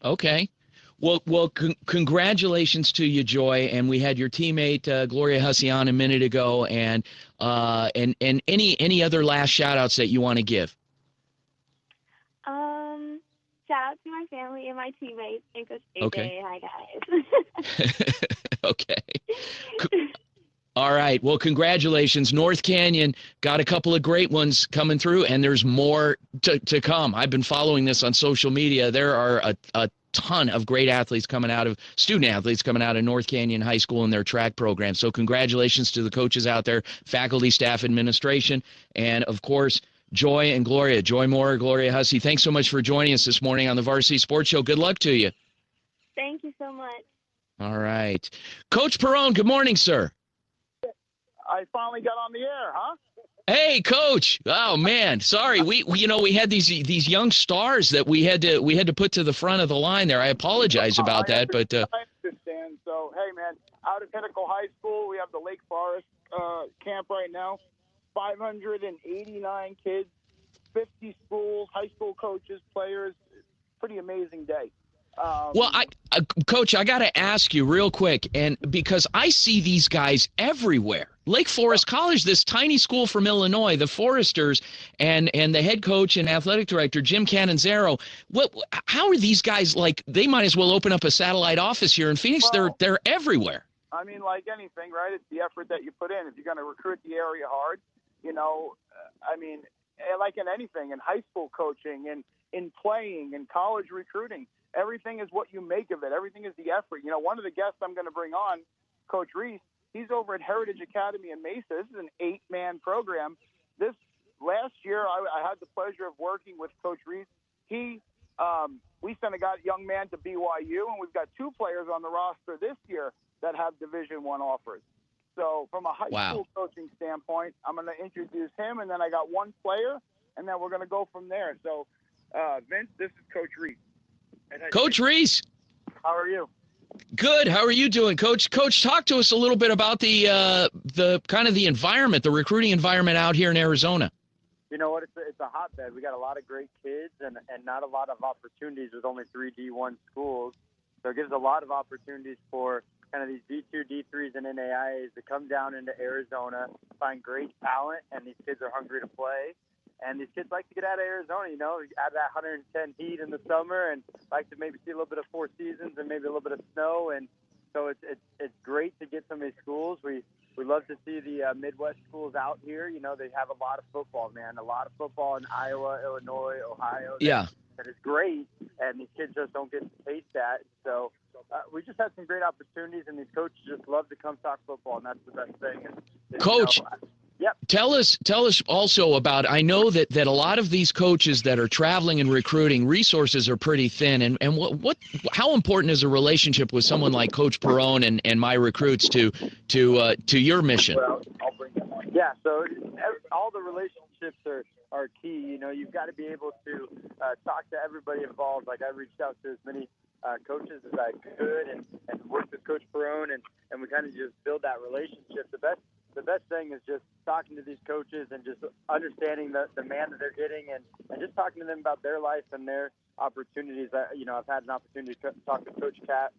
Okay. Well, congratulations to you, Joy. And we had your teammate Gloria Hussey on a minute ago, and any other last shout outs that you want to give? Shout out to my family and my teammates and Coach AJ. Okay. Hi guys. Okay. All right. Well, congratulations. North Canyon got a couple of great ones coming through, and there's more to come. I've been following this on social media. There are a ton of great student athletes coming out of North Canyon High School in their track program. So congratulations to the coaches out there, faculty, staff, administration, and of course, Joy and Gloria. Joy Moore, Gloria Hussey, thanks so much for joining us this morning on the Varsity Sports Show. Good luck to you. Thank you so much. All right. Coach Perrone, good morning, sir. I finally got on the air, huh? Hey, Coach. Oh man, sorry. We had these young stars that we had to put to the front of the line there. I apologize about that, but I understand. So hey, man, out of Pinnacle High School, we have the Lake Forest camp right now. 589 kids, 50 schools, high school coaches, players. Pretty amazing day. Well, Coach, I got to ask you real quick, and because I see these guys everywhere. Lake Forest College, this tiny school from Illinois, the Foresters, and the head coach and athletic director, Jim Canonzaro. How are these guys like? They might as well open up a satellite office here in Phoenix. Well, they're everywhere. I mean, like anything, right? It's the effort that you put in. If you're going to recruit the area hard, I mean, like in anything, in high school coaching and in playing and college recruiting, everything is what you make of it. Everything is the effort. One of the guests I'm going to bring on, Coach Reese, he's over at Heritage Academy in Mesa. This is an 8-man program. This last year, I had the pleasure of working with Coach Reese. We sent a young man to BYU, and we've got 2 players on the roster this year that have Division I offers. So from a high school coaching standpoint, I'm going to introduce him, and then I got 1 player, and then we're going to go from there. So, Vince, this is Coach Reese. Coach Reese. How are you? Good. How are you doing, Coach? Coach, talk to us a little bit about the kind of the environment, the recruiting environment out here in Arizona. You know what? It's a hotbed. We got a lot of great kids and not a lot of opportunities with only 3 D1 schools. So it gives a lot of opportunities for kind of these D2, D3s, and NAIAs to come down into Arizona, find great talent, and these kids are hungry to play. And these kids like to get out of Arizona, out of that 110 heat in the summer, and like to maybe see a little bit of 4 seasons and maybe a little bit of snow. And so it's great to get some of these schools. We love to see the Midwest schools out here. They have a lot of football, man. A lot of football in Iowa, Illinois, Ohio. That is great, and these kids just don't get to taste that. So we just had some great opportunities, and these coaches just love to come talk football, and that's the best thing. Coach, tell us also about, I know that a lot of these coaches that are traveling and recruiting, resources are pretty thin, and how important is a relationship with someone like Coach Perone and my recruits to your mission? Well, I'll bring them on. Yeah, so all the relationships are key. You've got to be able to talk to everybody involved. Like, I reached out to as many coaches as I could and worked with Coach Perone, and we kind of just build that relationship. The best thing is just talking to these coaches and just understanding the man that they're getting and just talking to them about their life and their opportunities. I've had an opportunity to talk to Coach Cat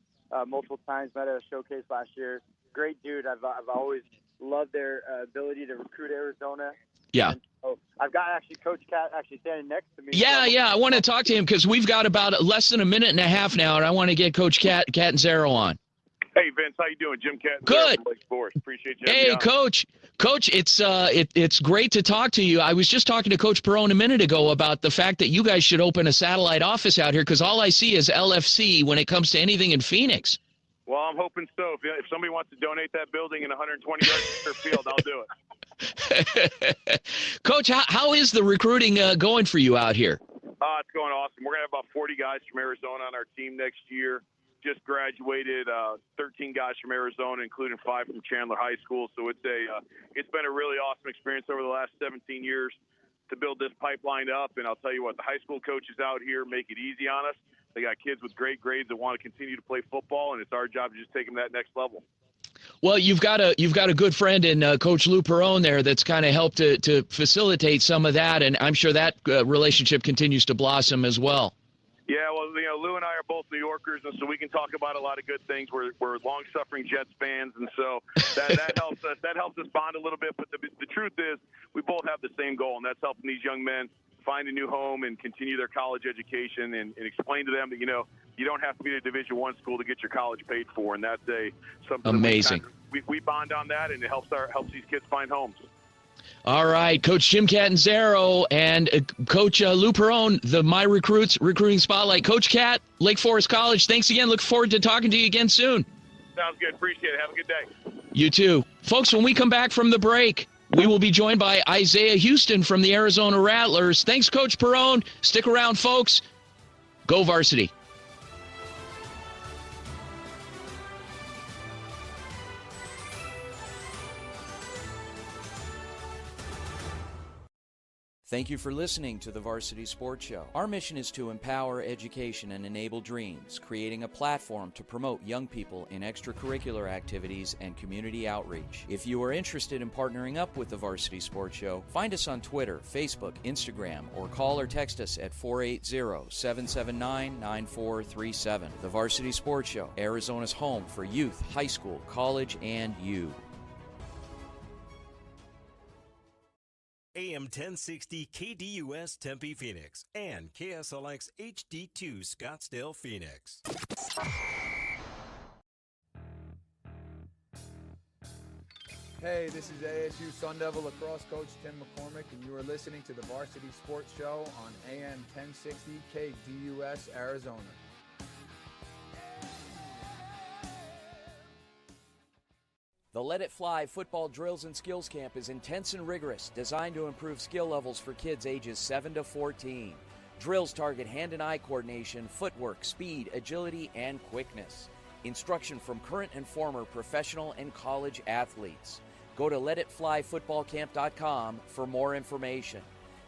multiple times, met at a showcase last year. Great dude. I've always loved their ability to recruit Arizona. Yeah. So I've got Coach Cat standing next to me. Yeah. I want to talk to him because we've got about less than a minute and a half now, and I want to get Coach Catanzaro on. Hey, Vince, how you doing? Jim Catanzaro Good. from Lake Forest. Appreciate you. Hey, Coach, it's great to talk to you. I was just talking to Coach Perone a minute ago about the fact that you guys should open a satellite office out here because all I see is LFC when it comes to anything in Phoenix. Well, I'm hoping so. If somebody wants to donate that building in 120-yard field, I'll do it. Coach, how is the recruiting going for you out here? It's going awesome. We're going to have about 40 guys from Arizona on our team next year. Just graduated 13 guys from Arizona, including 5 from Chandler High School. So it's been a really awesome experience over the last 17 years to build this pipeline up. And I'll tell you what, the high school coaches out here make it easy on us. They got kids with great grades that want to continue to play football, and it's our job to just take them to that next level. Well, you've got a good friend in Coach Lou Perone there that's kind of helped to facilitate some of that, and I'm sure that relationship continues to blossom as well. Yeah, well, Lou and I are both New Yorkers, and so we can talk about a lot of good things. We're long-suffering Jets fans, and so that helps us. That helps us bond a little bit. But the truth is, we both have the same goal, and that's helping these young men find a new home and continue their college education, and explain to them that you don't have to be at a Division I school to get your college paid for, and that's something amazing. We bond on that, and it helps these kids find homes. All right, Coach Jim Catanzaro and Coach Lou Perone, the My Recruits Recruiting Spotlight. Coach Cat, Lake Forest College, thanks again. Look forward to talking to you again soon. Sounds good. Appreciate it. Have a good day. You too. Folks, when we come back from the break, we will be joined by Isaiah Houston from the Arizona Rattlers. Thanks, Coach Perone. Stick around, folks. Go Varsity. Thank you for listening to the Varsity Sports Show. Our mission is to empower education and enable dreams, creating a platform to promote young people in extracurricular activities and community outreach. If you are interested in partnering up with the Varsity Sports Show, find us on Twitter, Facebook, Instagram, or call or text us at 480-779-9437. The Varsity Sports Show, Arizona's home for youth, high school, college, and you. AM 1060 KDUS Tempe Phoenix and KSLX HD2 Scottsdale Phoenix. Hey, this is ASU Sun Devil lacrosse coach Tim McCormick, and you are listening to the Varsity Sports Show on AM 1060 KDUS, Arizona. The Let It Fly Football Drills and Skills Camp is intense and rigorous, designed to improve skill levels for kids ages 7 to 14. Drills target hand and eye coordination, footwork, speed, agility, and quickness. Instruction from current and former professional and college athletes. Go to letitflyfootballcamp.com for more information.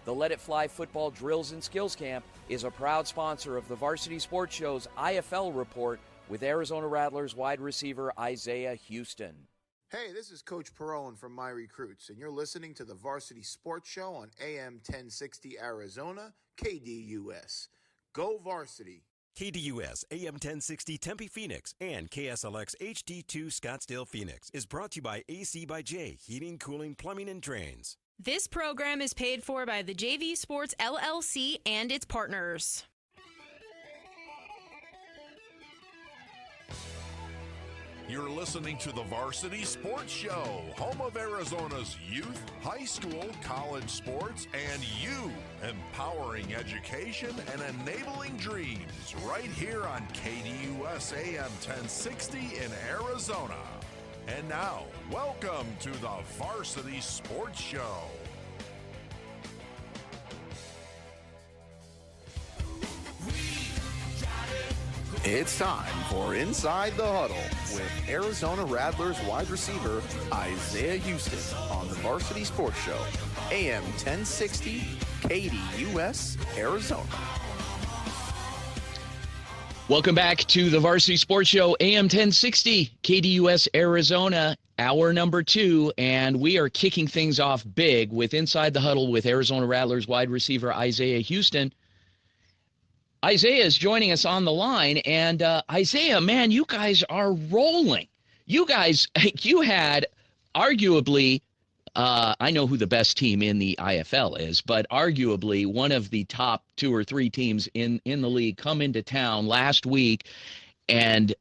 The Let It Fly Football Drills and Skills Camp is a proud sponsor of the Varsity Sports Show's IFL report with Arizona Rattlers wide receiver Isaiah Houston. Hey, this is Coach Perone from My Recruits, and you're listening to the Varsity Sports Show on AM 1060 Arizona, KDUS. Go Varsity! KDUS AM 1060 Tempe Phoenix and KSLX HD2 Scottsdale Phoenix is brought to you by AC by J, Heating, Cooling, Plumbing, and Drains. This program is paid for by the JV Sports LLC and its partners. You're listening to the Varsity Sports Show, home of Arizona's youth, high school, college sports, and you, empowering education and enabling dreams, right here on KDUS AM 1060 in Arizona. And now, welcome to the Varsity Sports Show. It's time for Inside the Huddle with Arizona Rattlers wide receiver Isaiah Houston on the Varsity Sports Show, AM 1060, KDUS, Arizona. Welcome back to the Varsity Sports Show, AM 1060, KDUS, Arizona, hour number 2, and we are kicking things off big with Inside the Huddle with Arizona Rattlers wide receiver Isaiah Houston. Isaiah is joining us on the line, and Isaiah, man, you guys are rolling. You guys, you had arguably, I know who the best team in the IFL is, but arguably one of the top 2 or 3 teams in the league come into town last week, and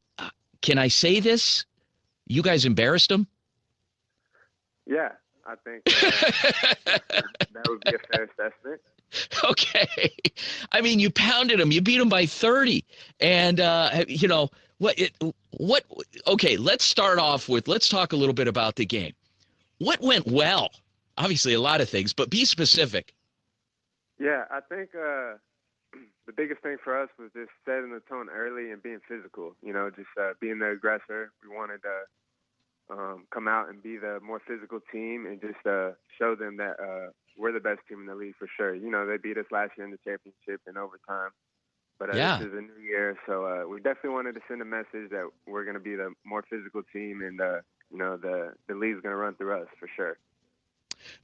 can I say this? You guys embarrassed them? Yeah, I think that would be a fair assessment. Okay. I mean, you pounded them. You beat them by 30. And, okay, let's start off with, let's talk a little bit about the game. What went well? Obviously a lot of things, but be specific. Yeah, I think the biggest thing for us was just setting the tone early and being physical, just being the aggressor. We wanted to come out and be the more physical team and just show them that we're the best team in the league for sure. They beat us last year in the championship in overtime. But This is a new year, so we definitely wanted to send a message that we're going to be the more physical team, and the league's going to run through us for sure.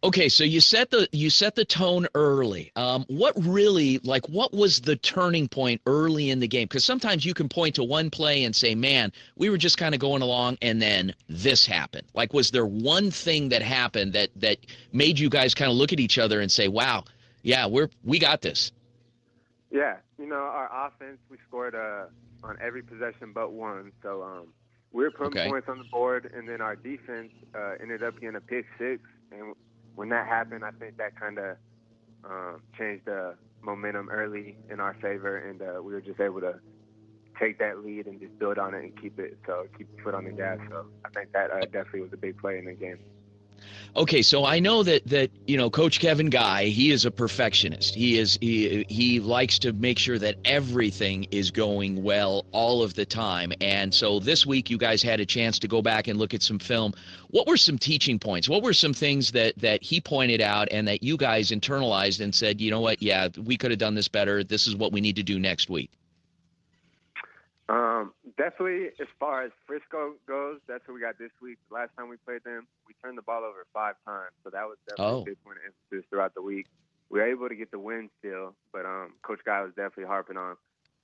Okay, so you set the tone early. What was the turning point early in the game? Because sometimes you can point to one play and say, man, we were just kind of going along and then this happened. Like, was there one thing that happened that made you guys kind of look at each other and say, wow, yeah, we got this? Yeah, our offense, we scored on every possession but one. So we were putting points on the board, and then our defense ended up getting a pick six. And when that happened, I think that kind of changed the momentum early in our favor, and we were just able to take that lead and just build on it and keep the foot on the gas. So I think that definitely was a big play in the game. Okay, so I know that Coach Kevin Guy, he is a perfectionist. He likes to make sure that everything is going well all of the time. And so this week you guys had a chance to go back and look at some film. What were some teaching points? What were some things that he pointed out and that you guys internalized and said, you know what, yeah, we could have done this better. This is what we need to do next week? Definitely, as far as Frisco goes, that's what we got this week. The last time we played them, we turned the ball over 5 times, so that was definitely a big point of emphasis throughout the week. We were able to get the win still, but Coach Guy was definitely harping on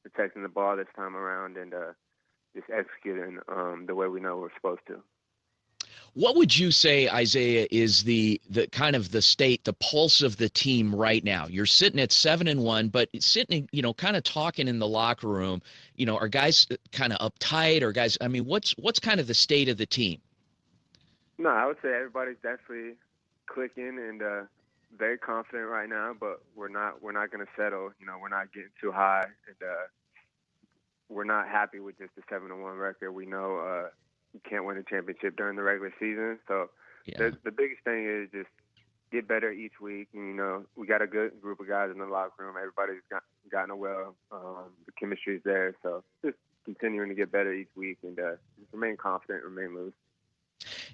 protecting the ball this time around and just executing the way we know we're supposed to. What would you say, Isaiah, is the kind of the state, the pulse of the team right now? You're sitting at 7-1, but sitting, kind of talking in the locker room. Are guys kind of uptight, or guys? I mean, what's kind of the state of the team? No, I would say everybody's definitely clicking and very confident right now, but we're not going to settle. You know, we're not getting too high, and we're not happy with just a 7-1 record. We know you can't win a championship during the regular season, so the biggest thing is just get better each week. And, you know, we got a good group of guys in the locker room. Everybody's gotten well. The chemistry's there, so just continuing to get better each week and just remain confident, remain loose.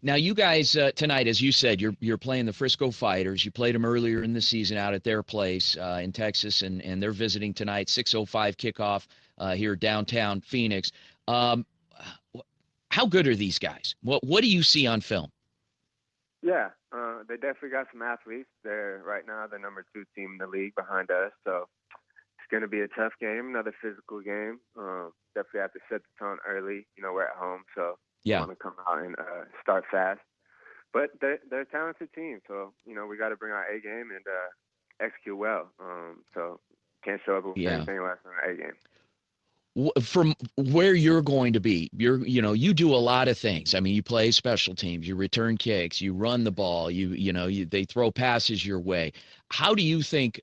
Now, you guys tonight, as you said, you're playing the Frisco Fighters. You played them earlier in the season out at their place in Texas, and they're visiting tonight. 6:05 kickoff here downtown Phoenix. How good are these guys? What do you see on film? Yeah, they definitely got some athletes. They're right now the number 2 team in the league behind us, so it's going to be a tough game, another physical game. Definitely have to set the tone early. You know, we're at home, so we want to come out and start fast. But they're a talented team, so, you know, we got to bring our A game and execute well. So can't show up with anything less than our A game. From where you're going to be, you do a lot of things. I mean, you play special teams, you return kicks, you run the ball, they throw passes your way. How do you think,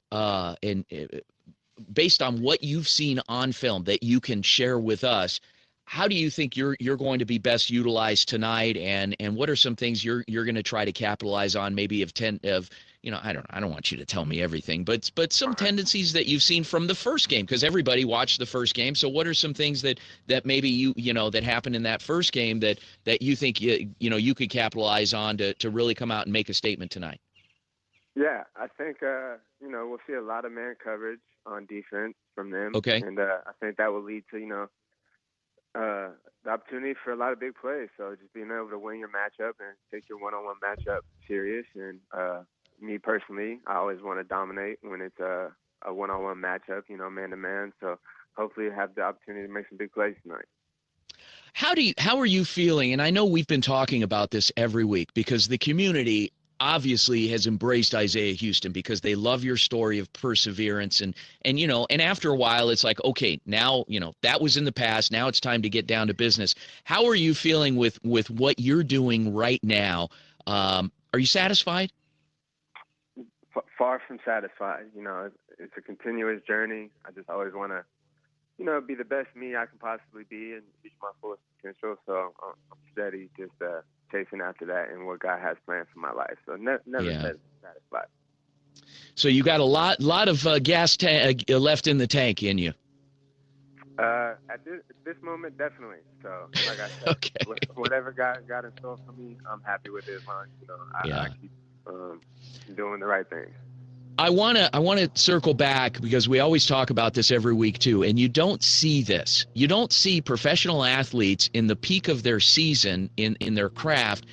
based on what you've seen on film that you can share with us, how do you think you're going to be best utilized tonight, and what are some things you're going to try to capitalize on, maybe I don't want you to tell me everything, but some tendencies that you've seen from the first game, because everybody watched the first game. So what are some things that maybe that happened in that first game that you think you could capitalize on to really come out and make a statement tonight? Yeah, I think we'll see a lot of man coverage on defense from them. Okay. And I think that will lead to the opportunity for a lot of big plays. So just being able to win your matchup and take your one-on-one matchup serious. And me personally, I always want to dominate when it's a one-on-one matchup, man-to-man. So hopefully have the opportunity to make some big plays tonight. How are you feeling? And I know we've been talking about this every week because the community obviously has embraced Isaiah Houston because they love your story of perseverance and after a while it's like, okay, now, that was in the past. Now it's time to get down to business. How are you feeling with what you're doing right now? Are you satisfied? Far from satisfied. It's a continuous journey. I just always want to, be the best me I can possibly be and reach my fullest potential. So I'm steady, just chasing after that and what God has planned for my life. So never satisfied. So you got a lot of gas left in the tank in you. At this moment, definitely. So, like I said, okay. Whatever God got in store for me, I'm happy with it. As long as, I keep doing the right things. I want to circle back because we always talk about this every week too, and you don't see this. You don't see professional athletes in the peak of their season in their craft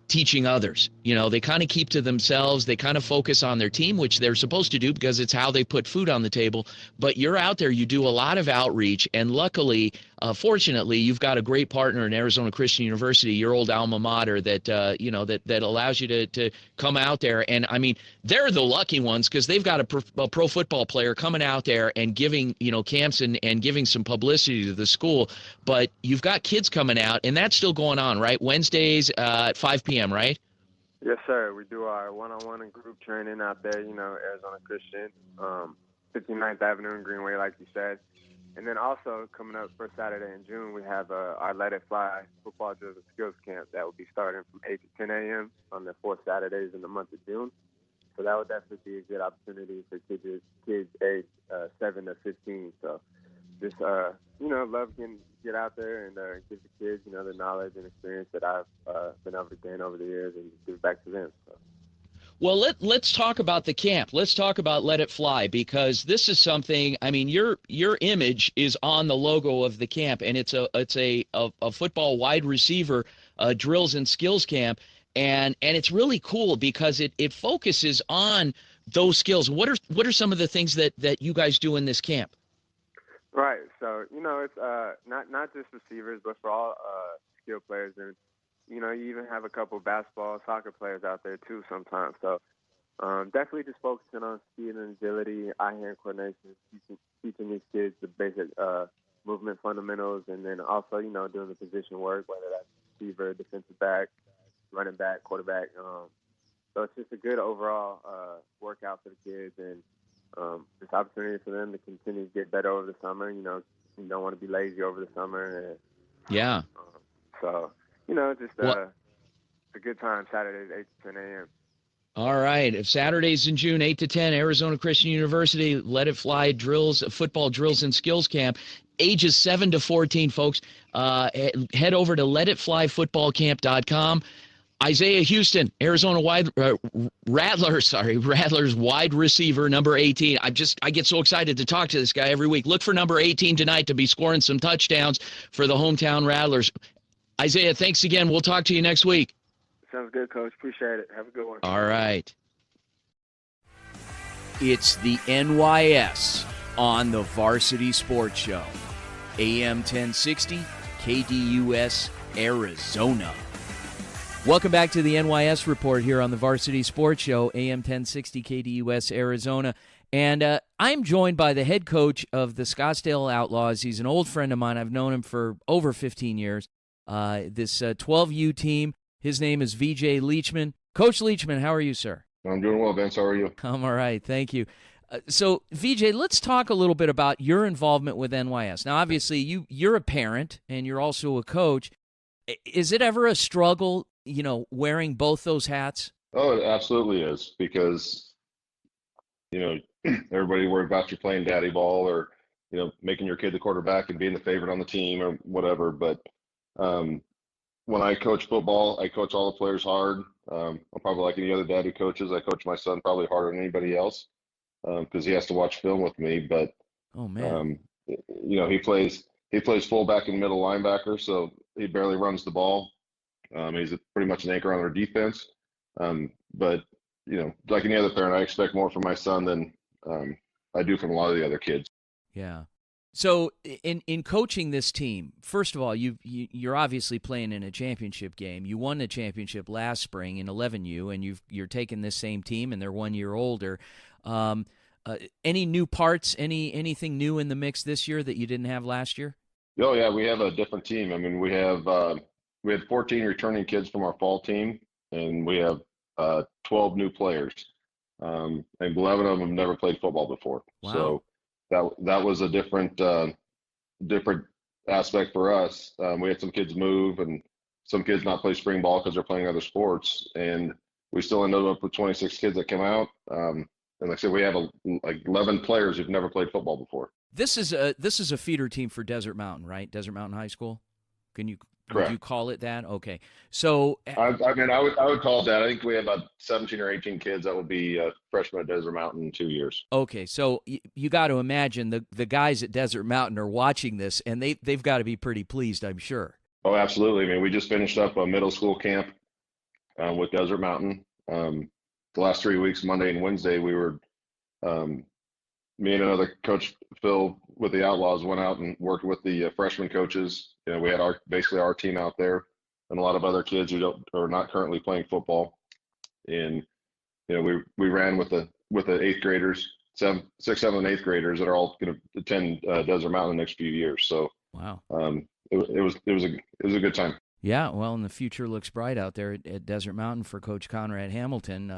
teaching others. They kind of keep to themselves. They kind of focus on their team, which they're supposed to do because it's how they put food on the table. But you're out there, you do a lot of outreach, and luckily, fortunately, you've got a great partner in Arizona Christian University, your old alma mater, that that allows you to come out there. And I mean, they're the lucky ones because they've got a pro football player coming out there and giving camps and giving some publicity to the school. But you've got kids coming out, and that's still going on, right? Wednesdays at 5 p.m., right? Yes, sir. We do our one-on-one and group training out there, Arizona Christian, 59th Avenue and Greenway, like you said. And then also coming up for Saturday in June, we have our Let It Fly football drills and skills camp that will be starting from 8 to 10 a.m. on the 4 Saturdays in the month of June. So that would definitely be a good opportunity for kids aged 7 to 15. So just, love getting get out there and give the kids, the knowledge and experience that I've been able to gain over the years and give back to them. So. Well, let's talk about the camp. Let's talk about Let It Fly, because this is something. I mean, your image is on the logo of the camp, and it's a football wide receiver drills and skills camp, and it's really cool because it focuses on those skills. What are some of the things that you guys do in this camp? Right. So it's not just receivers, but for all skill players, and you even have a couple basketball, soccer players out there too sometimes. So definitely just focusing on speed and agility, eye-hand coordination, teaching these kids the basic movement fundamentals, and then also doing the position work, whether that's receiver, defensive back, running back, quarterback. So it's just a good overall workout for the kids, and just opportunity for them to continue to get better over the summer. You know, you don't want to be lazy over the summer. And, Yeah. So, you know, just it's a good time, Saturdays, 8 to 10 a.m. All right. If Saturdays in June, 8 to 10, Arizona Christian University, Let It Fly drills, football drills and skills camp, ages 7 to 14, folks. Head over to letitflyfootballcamp.com. Isaiah Houston, Arizona Rattlers wide receiver, number 18. I get so excited to talk to this guy every week. Look for number 18 tonight to be scoring some touchdowns for the hometown Rattlers. Isaiah, thanks again. We'll talk to you next week. Sounds good, Coach. Appreciate it. Have a good one. All right. It's the NYS on the Varsity Sports Show. AM 1060, KDUS, Arizona. Welcome back to the NYS Report here on the Varsity Sports Show, AM 1060, KDUS, Arizona. And I'm joined by the head coach of the Scottsdale Outlaws. He's an old friend of mine. I've known him for over 15 years. This 12U team, his name is VJ Leachman. Coach Leachman, how are you, sir? I'm doing well, Vince. How are you? I'm all right. Thank you. So, VJ, let's talk a little bit about your involvement with NYS. Now, obviously, you're a parent and you're also a coach. Is it ever a struggle, wearing both those hats? Oh, it absolutely is, because, everybody worried about you playing daddy ball or, making your kid the quarterback and being the favorite on the team or whatever. But when I coach football, I coach all the players hard. I'm probably like any other dad who coaches. I coach my son probably harder than anybody else because he has to watch film with me. But, oh man, he plays fullback and middle linebacker, so he barely runs the ball. He's pretty much an anchor on our defense. But, like any other parent, I expect more from my son than I do from a lot of the other kids. Yeah. So in coaching this team, first of all, you're obviously playing in a championship game. You won the championship last spring in 11U, and you're taking this same team, and they're 1 year older. Any new parts? Anything new in the mix this year that you didn't have last year? Oh yeah, we have a different team. I mean, we had 14 returning kids from our fall team, and we have 12 new players, and 11 of them have never played football before. Wow. So that was a different aspect for us. We had some kids move and some kids not play spring ball because they're playing other sports, and we still ended up with 26 kids that came out. And like I said, we have 11 players who've never played football before. This is a feeder team for Desert Mountain, right? Desert Mountain High School. Would you call it that? Okay. So I would call it that. I think we have about 17 or 18 kids that will be freshmen at Desert Mountain in 2 years. Okay, so you got to imagine the guys at Desert Mountain are watching this, and they've got to be pretty pleased, I'm sure. Oh, absolutely. I mean, we just finished up a middle school camp with Desert Mountain. The last 3 weeks, Monday and Wednesday, we were me and another coach, Phil, with the Outlaws, went out and worked with the freshman coaches. We had basically our team out there, and a lot of other kids who are not currently playing football. And we ran with the 8th graders, 6th, 7th, and 8th graders that are all going to attend Desert Mountain in the next few years. So wow, it was a good time. Yeah, well, and the future looks bright out there at Desert Mountain for Coach Conrad Hamilton.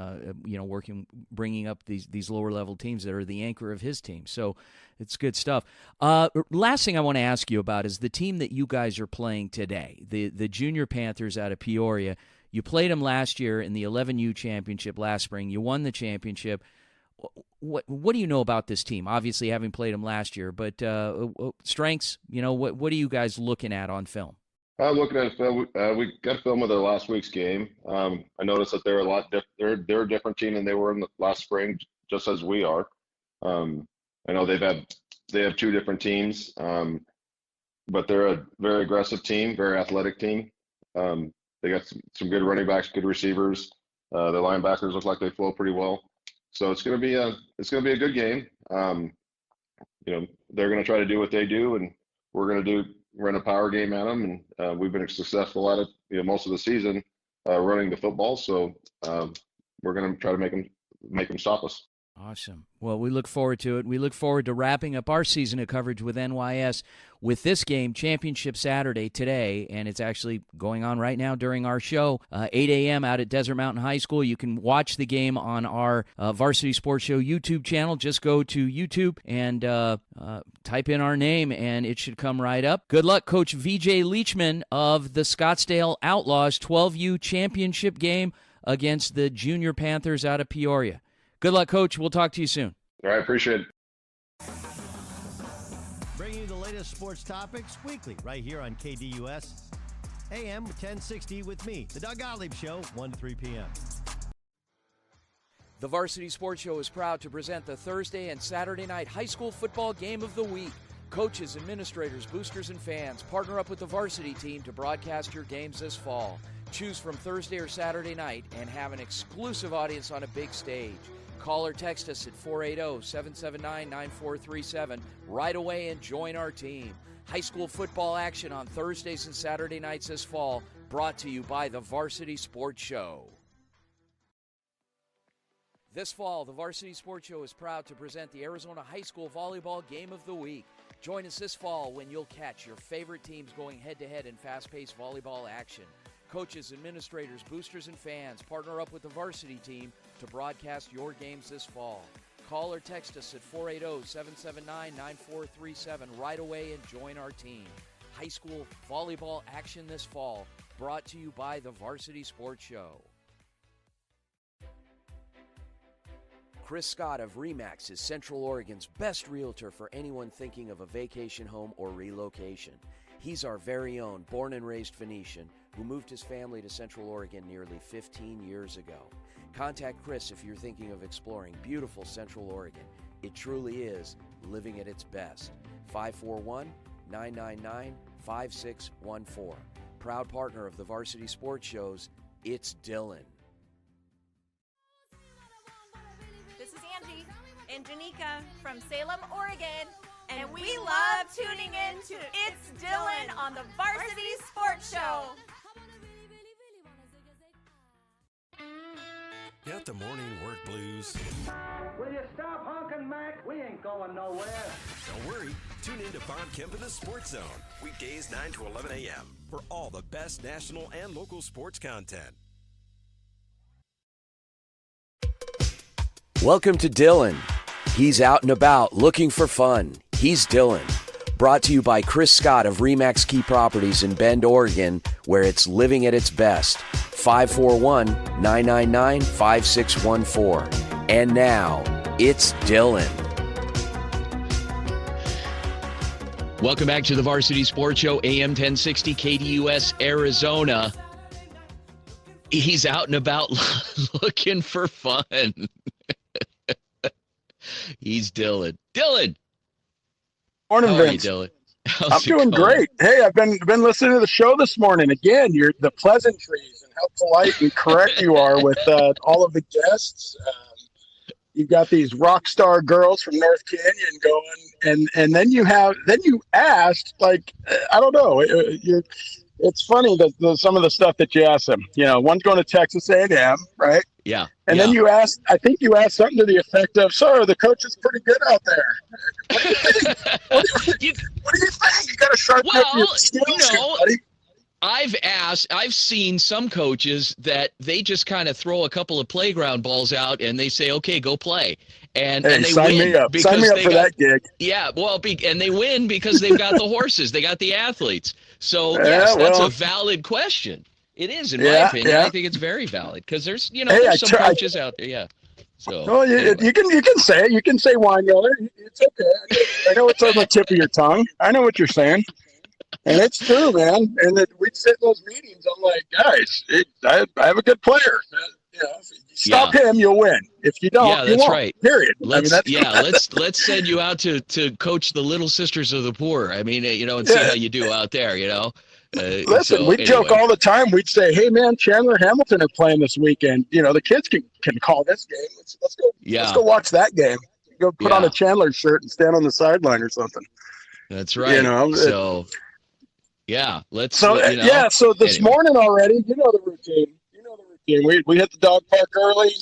Bringing up these lower level teams that are the anchor of his team. So it's good stuff. Last thing I want to ask you about is the team that you guys are playing today, the Junior Panthers out of Peoria. You played them last year in the 11U championship last spring. You won the championship. What do you know about this team? Obviously, having played them last year, but strengths. What are you guys looking at on film? Looking at film, we got film of their last week's game. I noticed that they're they're a different team than they were in the last spring, just as we are. I know they have 2 different teams, but they're a very aggressive team, very athletic team. They got some good running backs, good receivers. The linebackers look like they flow pretty well. So it's going to be a good game. They're going to try to do what they do, and we're going to run a power game at them, and we've been successful at it most of the season running the football. So we're going to try to make them stop us. Awesome. Well, we look forward to it. We look forward to wrapping up our season of coverage with NYS with this game, Championship Saturday, today, and it's actually going on right now during our show, 8 a.m. out at Desert Mountain High School. You can watch the game on our Varsity Sports Show YouTube channel. Just go to YouTube and type in our name, and it should come right up. Good luck, Coach VJ Leachman of the Scottsdale Outlaws 12U Championship game against the Junior Panthers out of Peoria. Good luck, Coach. We'll talk to you soon. All right, appreciate it. Bringing you the latest sports topics weekly right here on KDUS, AM 1060 with me, the Doug Gottlieb Show, 1 to 3 p.m. The Varsity Sports Show is proud to present the Thursday and Saturday night high school football game of the week. Coaches, administrators, boosters, and fans partner up with the varsity team to broadcast your games this fall. Choose from Thursday or Saturday night and have an exclusive audience on a big stage. Call or text us at 480-779-9437 right away and join our team. High school football action on Thursdays and Saturday nights this fall, brought to you by the Varsity Sports Show. This fall, the Varsity Sports Show is proud to present the Arizona High School Volleyball Game of the Week. Join us this fall when you'll catch your favorite teams going head-to-head in fast-paced volleyball action. Coaches, administrators, boosters, and fans partner up with the varsity team to broadcast your games this fall. Call or text us at 480-779-9437 right away and join our team. High school volleyball action this fall, brought to you by the Varsity Sports Show. Chris Scott of RE/MAX is Central Oregon's best realtor for anyone thinking of a vacation home or relocation. He's our very own born and raised Venetian who moved his family to Central Oregon nearly 15 years ago. Contact Chris if you're thinking of exploring beautiful Central Oregon. It truly is living at its best. 541-999-5614. Proud partner of the Varsity Sports Shows, it's Dylan. This is Angie and Janika from Salem, Oregon. And we love tuning in to It's Dylan on the Varsity Sports Show. Got the morning work blues? Will you stop honking, Mac? We ain't going nowhere. Don't worry. Tune in to Bob Kemp in the Sports Zone, weekdays 9 to 11 a.m. for all the best national and local sports content. Welcome to Dylan. He's out and about looking for fun. He's Dylan. Brought to you by Chris Scott of RE/MAX Key Properties in Bend, Oregon, where it's living at its best. 541-999-5614. And now, it's Dylan. Welcome back to the Varsity Sports Show, AM 1060 KDUS, Arizona. He's out and about looking for fun. He's Dylan. Dylan! Morning, How Vince. are you, Dylan? I'm doing great. Hey, I've been listening to the show this morning. Again, you're the pleasantries and how polite and correct you are with all of the guests. You've got these rock star girls from North Canyon going, and then you asked, like, I don't know, it's funny that some of the stuff that you asked them. You know, one's going to Texas A&M, right? Yeah. And then you asked, I think you asked something to the effect of, "Sir, the coach is pretty good out there. What do you think? What do you think? You got to sharpen up your skills, buddy." I've seen some coaches that they just kind of throw a couple of playground balls out and they say, "Okay, go play." And they sign win me up. Sign me up for that gig. Yeah, well, and they win because they've got the horses. They got the athletes. So, yes, that's a valid question. It is, in my opinion. I think it's very valid because there's, there's some coaches out there. Yeah. So, well, you can say it. You can say wine yeller. It's okay. I know it's on the tip of your tongue. I know what you're saying. And it's true, man. And we'd sit in those meetings. I'm like, guys, I have a good player. If you stop him, you'll win. If you don't, you won't. Right. Period. Let's send you out to coach the Little Sisters of the Poor. I mean, and see how you do out there. Listen, we joke all the time. We'd say, "Hey, man, Chandler Hamilton are playing this weekend. The kids can call this game. Let's go. Yeah. Let's go watch that game. Go put on a Chandler shirt and stand on the sideline or something." That's right. So this morning already, the routine. We hit the dog park early.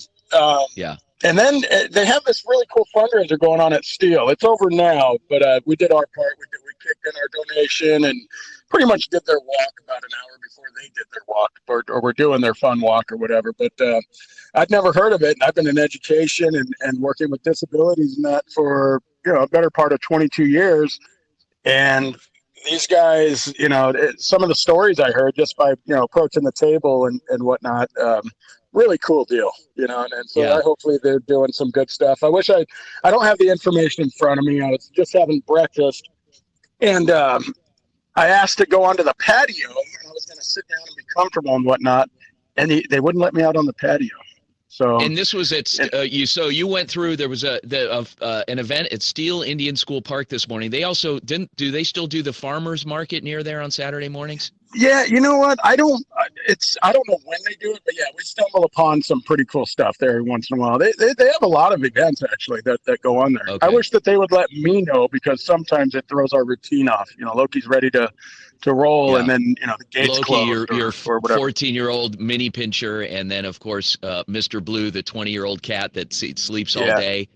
And then they have this really cool fundraiser going on at Steel. It's over now, but we did our part. We kicked in our donation and pretty much did their walk about an hour before they did their walk, or we're doing their fun walk or whatever. But I'd never heard of it. And I've been in education and working with disabilities and that for, a better part of 22 years. And these guys, some of the stories I heard just by, approaching the table and whatnot, really cool deal, and so hopefully they're doing some good stuff. I wish I don't have the information in front of me. I was just having breakfast and I asked to go onto the patio, and I was going to sit down and be comfortable and whatnot, and they wouldn't let me out on the patio. So, and this was at So you went through. There was an event at Steel Indian School Park this morning. They also do they still do the farmers market near there on Saturday mornings? Yeah, you know what? I don't know when they do it, but yeah, we stumble upon some pretty cool stuff there every once in a while. They have a lot of events actually that go on there. Okay. I wish that they would let me know, because sometimes it throws our routine off. Loki's ready to roll, and then the gates Loki, closed your or whatever. 14-year-old mini pincher, and then of course Mr. Blue, the 20-year-old cat that sleeps all day.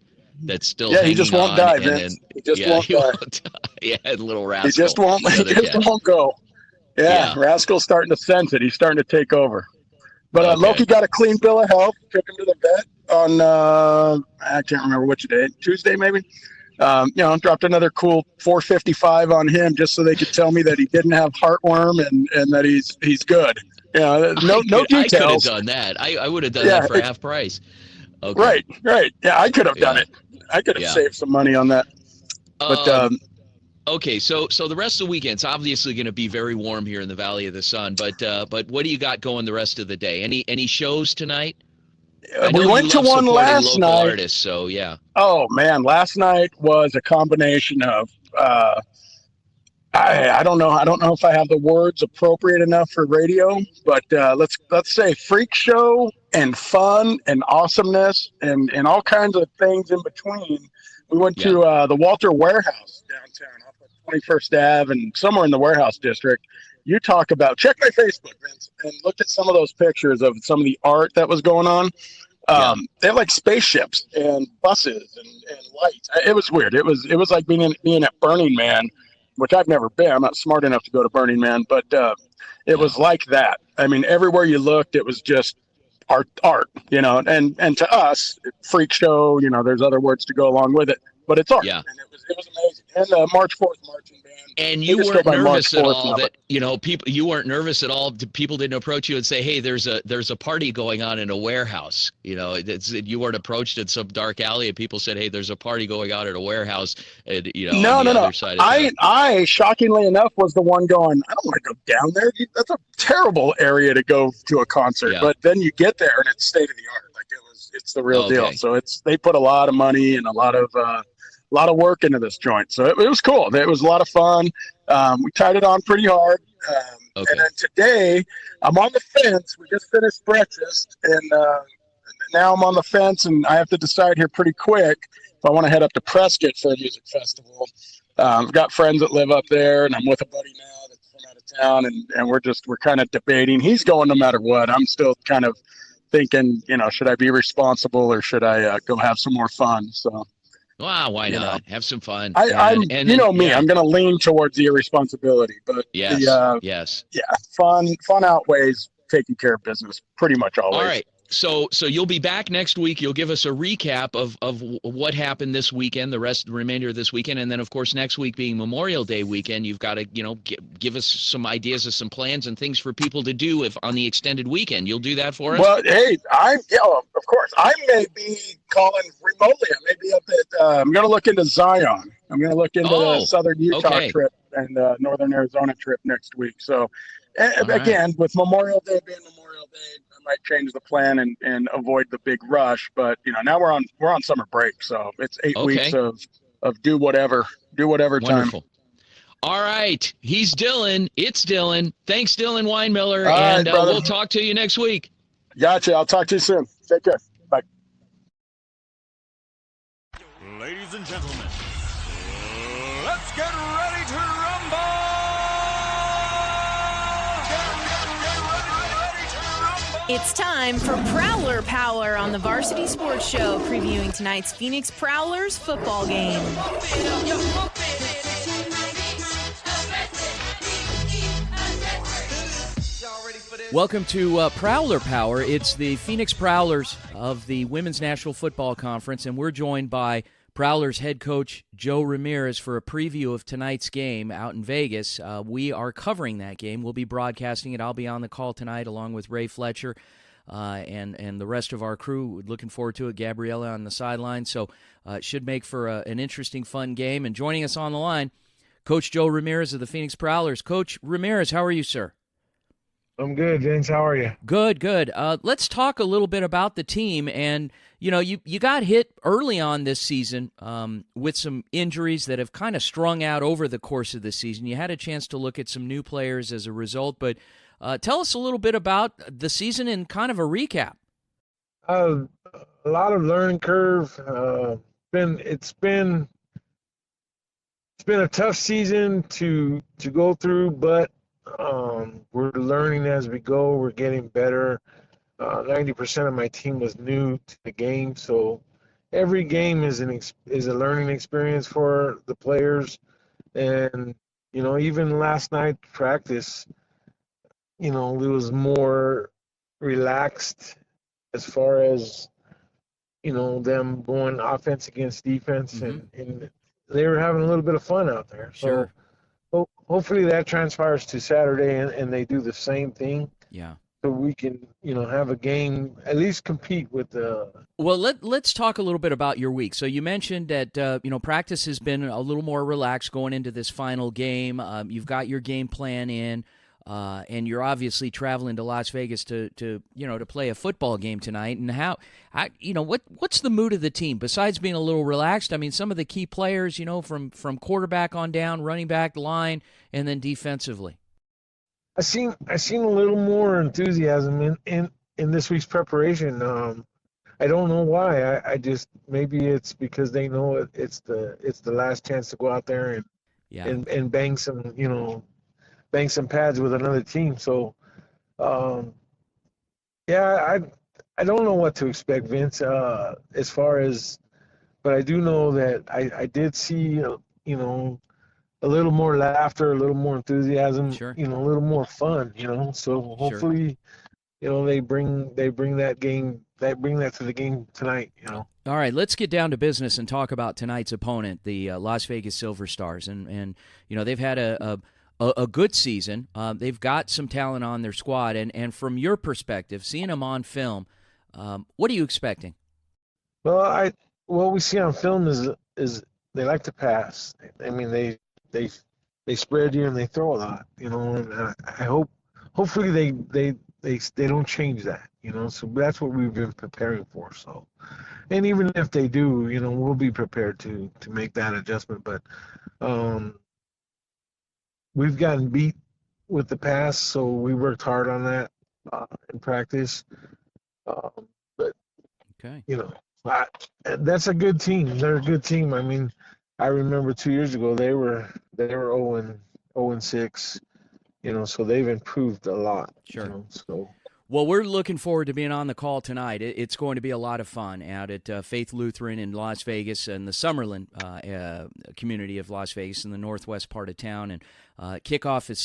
That's still hanging he just won't on, die, and Vince. then He just won't die. Yeah, little rascal. He just won't. He just won't go. Yeah, Rascal's starting to sense it. He's starting to take over. But Loki got a clean bill of health. Took him to the vet on I can't remember which day, Tuesday maybe. Dropped another cool $455 on him just so they could tell me that he didn't have heartworm and that he's good. No details. I could have done that. I would have done that for half price. Okay. Right. Yeah, I could have done it. I could have saved some money on that. But okay, so the rest of the weekend's obviously going to be very warm here in the Valley of the Sun. But what do you got going the rest of the day? Any shows tonight? We went to one last night. Artists, so yeah. Oh man, last night was a combination of I don't know if I have the words appropriate enough for radio, but let's say freak show and fun and awesomeness and all kinds of things in between. We went to the Walter Warehouse downtown off of 21st Ave and somewhere in the Warehouse District. You talk about, check my Facebook, Vince, and look at some of those pictures of some of the art that was going on. They have like spaceships and buses and lights. It was weird. It was like being at Burning Man, which I've never been. I'm not smart enough to go to Burning Man, but it was like that. I mean, everywhere you looked, it was just art, and to us, freak show, there's other words to go along with it, but it's art. Yeah. And it was amazing. And March 4th marching band. And you weren't nervous at all you weren't nervous at all. People didn't approach you and say, "Hey, there's a party going on in a warehouse." You weren't approached in some dark alley and people said, "Hey, there's a party going on at a warehouse." And No. Other side of I shockingly enough was the one going, I don't want to go down there. That's a terrible area to go to a concert. Yeah. But then you get there and it's state of the art. Like it's the real deal. So they put a lot of money and a lot of work into this joint. So it was cool. It was a lot of fun. We tied it on pretty hard. And then today I'm on the fence. We just finished breakfast and now I'm on the fence and I have to decide here pretty quick if I want to head up to Prescott for a music festival. I've got friends that live up there and I'm with a buddy now that's from out of town and we're kind of debating. He's going no matter what. I'm still kind of thinking, should I be responsible or should I go have some more fun? So. Wow, why not? Have some fun. I'm going to lean towards the irresponsibility, but yes. Fun outweighs taking care of business pretty much always. All right. So you'll be back next week. You'll give us a recap of what happened this weekend, the remainder of this weekend, and then of course next week being Memorial Day weekend, you've got to give us some ideas of some plans and things for people to do if on the extended weekend. You'll do that for us. Well, hey, of course I may be calling remotely. I may be up at. I'm going to look into Zion. I'm going to look into the Southern Utah trip and Northern Arizona trip next week. So again, with Memorial Day being Memorial Day, I might change the plan and avoid the big rush. But now we're on summer break, so it's 8 weeks of do whatever Wonderful. time. All right, he's Dylan. It's Dylan. Thanks, Dylan Weinmiller, and we'll talk to you next week. Gotcha. I'll talk to you soon. Take care. Bye. Ladies and gentlemen, let's get ready to rumble! Get ready to rumble! It's time for Prowler Power on the Varsity Sports Show, previewing tonight's Phoenix Prowlers football game. Welcome to Prowler Power. It's the Phoenix Prowlers of the Women's National Football Conference, and we're joined by Prowlers head coach Joe Ramirez for a preview of tonight's game out in Vegas. We are covering that game. We'll be broadcasting it. I'll be on the call tonight along with Ray Fletcher and the rest of our crew. Looking forward to it. Gabriella on the sideline. So it should make for an interesting, fun game. And joining us on the line, Coach Joe Ramirez of the Phoenix Prowlers. Coach Ramirez, how are you, sir? I'm good, Vince. How are you? Good, good. Let's talk a little bit about the team. And, you know, you got hit early on this season with some injuries that have kind of strung out over the course of the season. You had a chance to look at some new players as a result. But tell us a little bit about the season and kind of a recap. A lot of learning curve. It's been a tough season to go through, but we're learning as we go. We're getting better. 90% of my team was new to the game, so every game is a learning experience for the players. And you know, even last night practice, you know, it was more relaxed as far as, you know, them going offense against defense, and they were having a little bit of fun out there. Sure. So hopefully that transpires to Saturday, and they do the same thing. Yeah. So we can, you know, have a game, at least compete with the. Well, let's talk a little bit about your week. So you mentioned that you know, practice has been a little more relaxed going into this final game. You've got your game plan in, and you're obviously traveling to Las Vegas to play a football game tonight. And how you know, what's the mood of the team besides being a little relaxed? I mean, some of the key players, you know, from quarterback on down, running back, line, and then defensively. I seen a little more enthusiasm in this week's preparation. I don't know why. I just, maybe it's because they know it's the last chance to go out there and bang some pads with another team. So I don't know what to expect, Vince, as far as, but I do know that I did see you know, a little more laughter, a little more enthusiasm, you know, a little more fun, you know. So hopefully, you know, they bring that to the game tonight, you know. All right, let's get down to business and talk about tonight's opponent, the Las Vegas Silver Stars, and you know, they've had a good season. They've got some talent on their squad, and from your perspective, seeing them on film, what are you expecting? Well, what we see on film is they like to pass. I mean, they spread you and they throw a lot, you know. And I hopefully they don't change that, you know. So that's what we've been preparing for. So, and even if they do, you know, we'll be prepared to make that adjustment. But we've gotten beat with the pass, so we worked hard on that in practice. But you know, that's a good team. They're a good team. I mean, I remember 2 years ago they were 0-6, you know, so they've improved a lot. Sure. You know, so. Well, we're looking forward to being on the call tonight. It's going to be a lot of fun out at Faith Lutheran in Las Vegas and the Summerlin community of Las Vegas in the northwest part of town. And kickoff is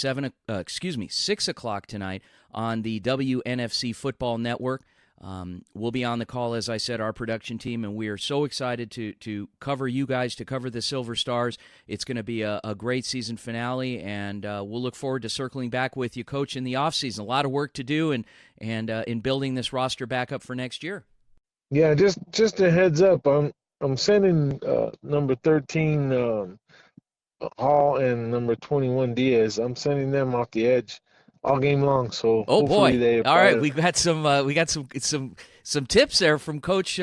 6 o'clock tonight on the WNFC Football Network. We'll be on the call, as I said, our production team, and we are so excited to cover you guys, to cover the Silver Stars. It's going to be a great season finale, and we'll look forward to circling back with you, Coach, in the offseason. A lot of work to do and in building this roster back up for next year. Yeah, just a heads up, I'm sending number 13 Hall and number 21 Diaz. I'm sending them off the edge all game long. So boy! They all right, we got some tips there from Coach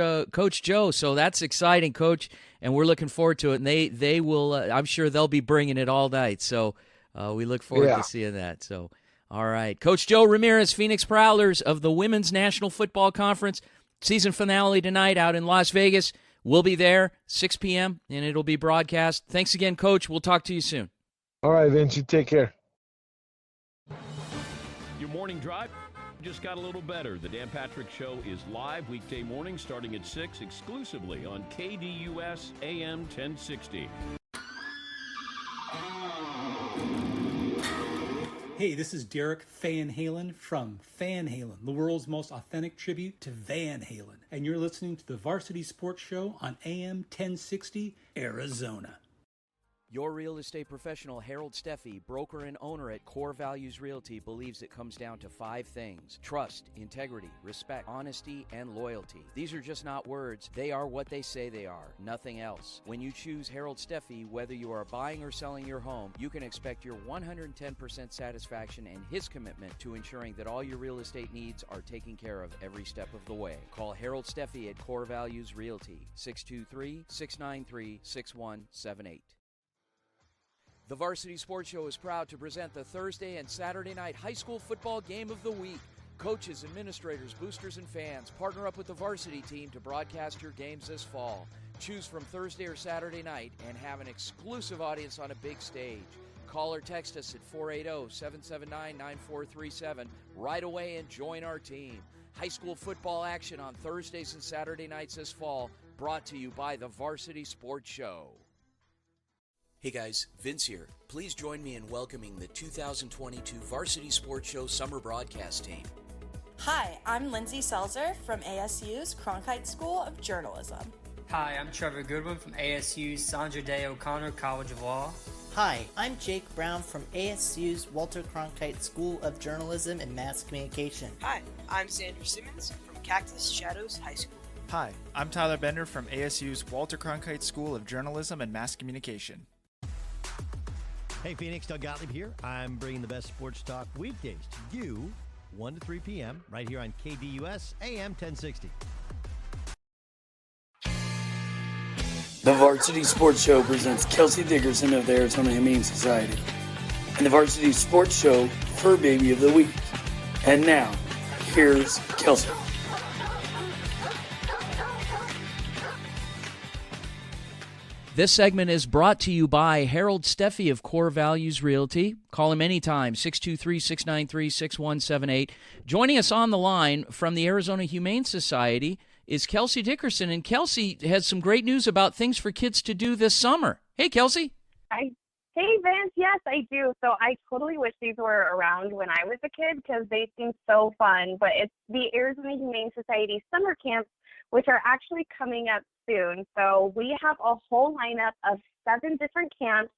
Joe. So that's exciting, Coach, and we're looking forward to it. And they will. I'm sure they'll be bringing it all night. So we look forward to seeing that. So all right, Coach Joe Ramirez, Phoenix Prowlers of the Women's National Football Conference, season finale tonight out in Las Vegas. We'll be there 6 p.m. and it'll be broadcast. Thanks again, Coach. We'll talk to you soon. All right, Vince. You take care. Your morning drive Just got a little better. The Dan Patrick Show is live weekday mornings starting at 6 exclusively on KDUS AM 1060. Hey, this is Derek Van Halen from Van Halen, the world's most authentic tribute to Van Halen. And you're listening to the Varsity Sports Show on AM 1060, Arizona. Your real estate professional, Harold Steffi, broker and owner at Core Values Realty, believes it comes down to 5 things: trust, integrity, respect, honesty, and loyalty. These are just not words. They are what they say they are, nothing else. When you choose Harold Steffi, whether you are buying or selling your home, you can expect your 110% satisfaction and his commitment to ensuring that all your real estate needs are taken care of every step of the way. Call Harold Steffi at Core Values Realty, 623-693-6178. The Varsity Sports Show is proud to present the Thursday and Saturday night high school football game of the week. Coaches, administrators, boosters, and fans partner up with the varsity team to broadcast your games this fall. Choose from Thursday or Saturday night and have an exclusive audience on a big stage. Call or text us at 480-779-9437 right away and join our team. High school football action on Thursdays and Saturday nights this fall, brought to you by the Varsity Sports Show. Hey guys, Vince here. Please join me in welcoming the 2022 Varsity Sports Show summer broadcast team. Hi, I'm Lindsay Selzer from ASU's Cronkite School of Journalism. Hi, I'm Trevor Goodwin from ASU's Sandra Day O'Connor College of Law. Hi, I'm Jake Brown from ASU's Walter Cronkite School of Journalism and Mass Communication. Hi, I'm Xander Simmons from Cactus Shadows High School. Hi, I'm Tyler Bender from ASU's Walter Cronkite School of Journalism and Mass Communication. Hey Phoenix, Doug Gottlieb here. I'm bringing the best sports talk weekdays to you, 1 to 3 p.m., right here on KDUS AM 1060. The Varsity Sports Show presents Kelsey Dickerson of the Arizona Humane Society and the Varsity Sports Show Fur Baby of the Week. And now, here's Kelsey. This segment is brought to you by Harold Steffi of Core Values Realty. Call him anytime, 623-693-6178. Joining us on the line from the Arizona Humane Society is Kelsey Dickerson. And Kelsey has some great news about things for kids to do this summer. Hey, Kelsey. Hey, Vince. Yes, I do. So I totally wish these were around when I was a kid because they seem so fun. But it's the Arizona Humane Society summer camps, which are actually coming up soon. So we have a whole lineup of 7 different camps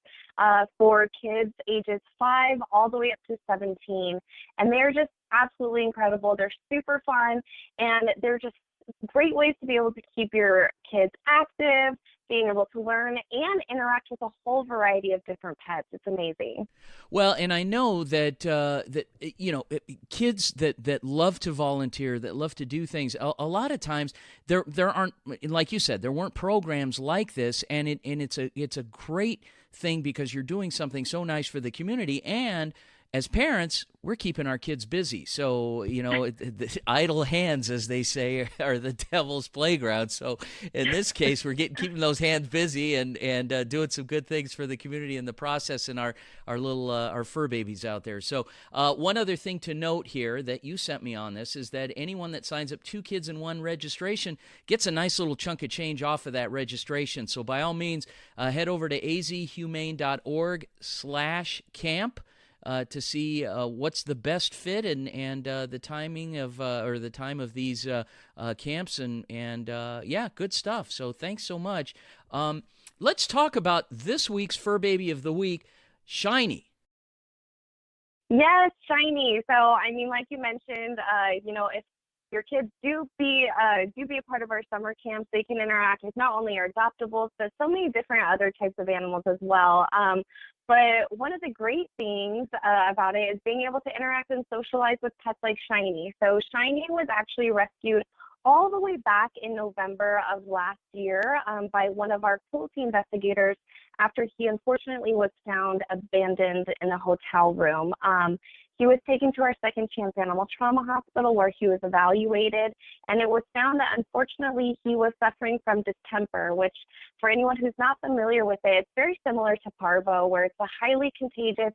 for kids ages 5 all the way up to 17. And they're just absolutely incredible. They're super fun, and they're just great ways to be able to keep your kids active, being able to learn and interact with a whole variety of different pets. It's amazing. Well, and I know that kids that love to volunteer, that love to do things, a lot of times there aren't, like you said, there weren't programs like this, and it's a great thing because you're doing something so nice for the community, and as parents, we're keeping our kids busy. So, the idle hands, as they say, are the devil's playground. So in this case, we're keeping those hands busy and doing some good things for the community in the process, and our little our fur babies out there. So one other thing to note here that you sent me on this is that anyone that signs up 2 kids in 1 registration gets a nice little chunk of change off of that registration. So by all means, head over to azhumane.org/camp. To see what's the best fit and the timing of or the time of these camps and good stuff. So thanks so much. Let's talk about this week's Fur Baby of the Week, Shiny. Yes, Shiny. So I mean, like you mentioned, if your kids do be a part of our summer camps, they can interact with not only our adoptables, but so many different other types of animals as well. But one of the great things about it is being able to interact and socialize with pets like Shiny. So Shiny was actually rescued all the way back in November of last year by one of our cruelty investigators after he unfortunately was found abandoned in a hotel room. He was taken to our Second Chance Animal Trauma Hospital where he was evaluated, and it was found that unfortunately he was suffering from distemper, which for anyone who's not familiar with it, it's very similar to parvo, where it's a highly contagious,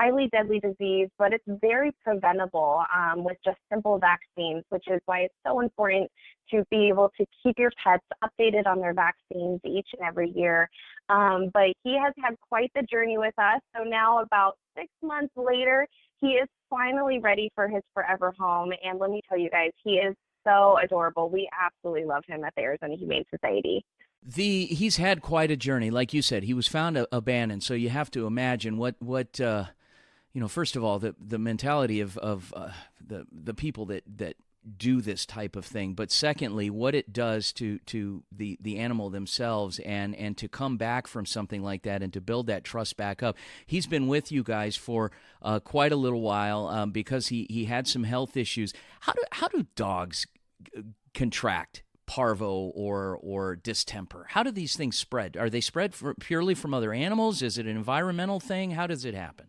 highly deadly disease, but it's very preventable with just simple vaccines, which is why it's so important to be able to keep your pets updated on their vaccines each and every year. But he has had quite the journey with us. So now about 6 months later, he is finally ready for his forever home. And let me tell you guys, he is so adorable. We absolutely love him at the Arizona Humane Society. He's had quite a journey. Like you said, he was found abandoned. So you have to imagine what first of all, the mentality of the people that do this type of thing, but secondly, what it does to the animal themselves, and to come back from something like that and to build that trust back up. He's been with you guys for quite a little while because he had some health issues. How do dogs contract parvo or distemper? How do these things spread? Are they spread purely from other animals? Is it an environmental thing? How does it happen?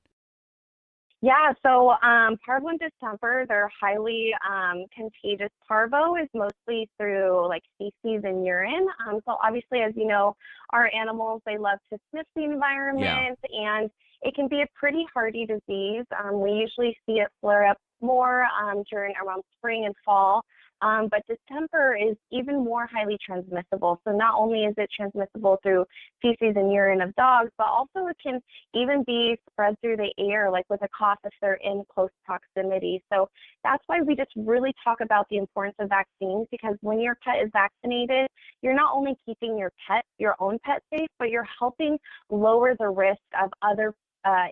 Yeah, so parvo and distemper, they're highly contagious. Parvo is mostly through like feces and urine. So obviously, as you know, our animals, they love to sniff the environment, and it can be a pretty hardy disease. We usually see it flare up more during around spring and fall. But distemper is even more highly transmissible. So not only is it transmissible through feces and urine of dogs, but also it can even be spread through the air, like with a cough if they're in close proximity. So that's why we just really talk about the importance of vaccines, because when your pet is vaccinated, you're not only keeping your own pet safe, but you're helping lower the risk of other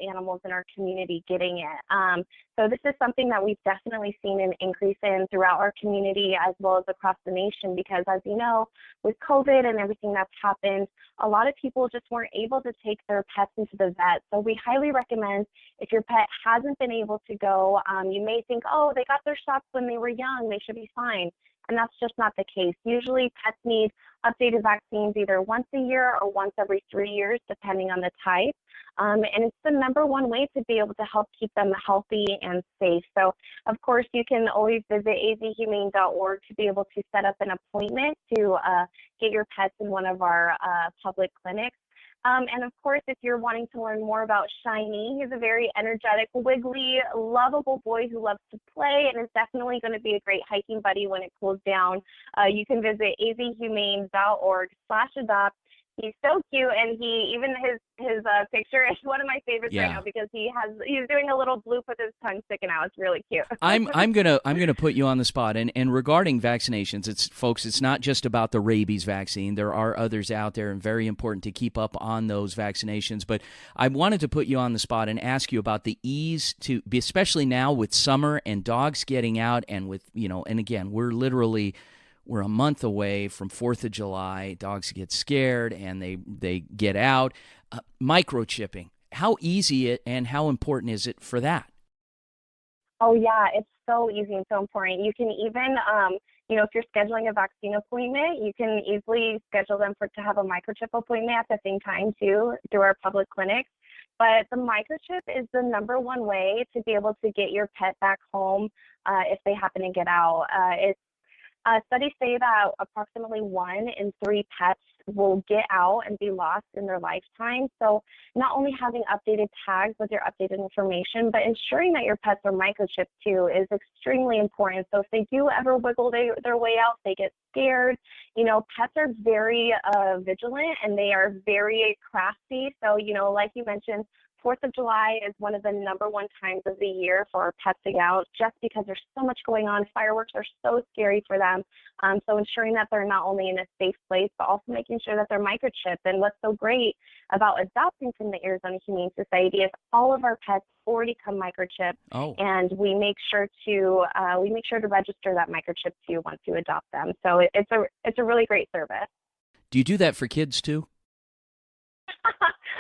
animals in our community getting it. So this is something that we've definitely seen an increase in throughout our community as well as across the nation, because as you know, with COVID and everything that's happened, a lot of people just weren't able to take their pets into the vet. So we highly recommend, if your pet hasn't been able to go, you may think, oh, they got their shots when they were young, they should be fine. And that's just not the case. Usually pets need updated vaccines either once a year or once every 3 years, depending on the type. And it's the number one way to be able to help keep them healthy and safe. So, of course, you can always visit azhumane.org to be able to set up an appointment to get your pets in one of our public clinics. And of course, if you're wanting to learn more about Shiny, he's a very energetic, wiggly, lovable boy who loves to play and is definitely going to be a great hiking buddy when it cools down. You can visit azhumane.org/adopt. He's so cute, and his picture is one of my favorites right now, because he's doing a little bloop with his tongue sticking out. It's really cute. I'm gonna put you on the spot, and regarding vaccinations, it's not just about the rabies vaccine. There are others out there, and very important to keep up on those vaccinations. But I wanted to put you on the spot and ask you about the ease to be, especially now with summer and dogs getting out, and with and again, we're a month away from 4th of July. Dogs get scared and they get out. Microchipping, how easy and how important is it for that? Oh, yeah, it's so easy and so important. You can even, if you're scheduling a vaccine appointment, you can easily schedule them to have a microchip appointment at the same time, too, through our public clinics. But the microchip is the number one way to be able to get your pet back home if they happen to get out. Studies say that approximately 1 in 3 pets will get out and be lost in their lifetime. So not only having updated tags with your updated information, but ensuring that your pets are microchipped too is extremely important. So if they do ever wiggle their way out, they get scared. Pets are very vigilant, and they are very crafty. So, like you mentioned, 4th of July is one of the number one times of the year for our pets to get out, just because there's so much going on. Fireworks are so scary for them. So ensuring that they're not only in a safe place, but also making sure that they're microchipped. And what's so great about adopting from the Arizona Humane Society is all of our pets already come microchipped, and we make sure to register that microchip too once you adopt them. So it's a really great service. Do you do that for kids too?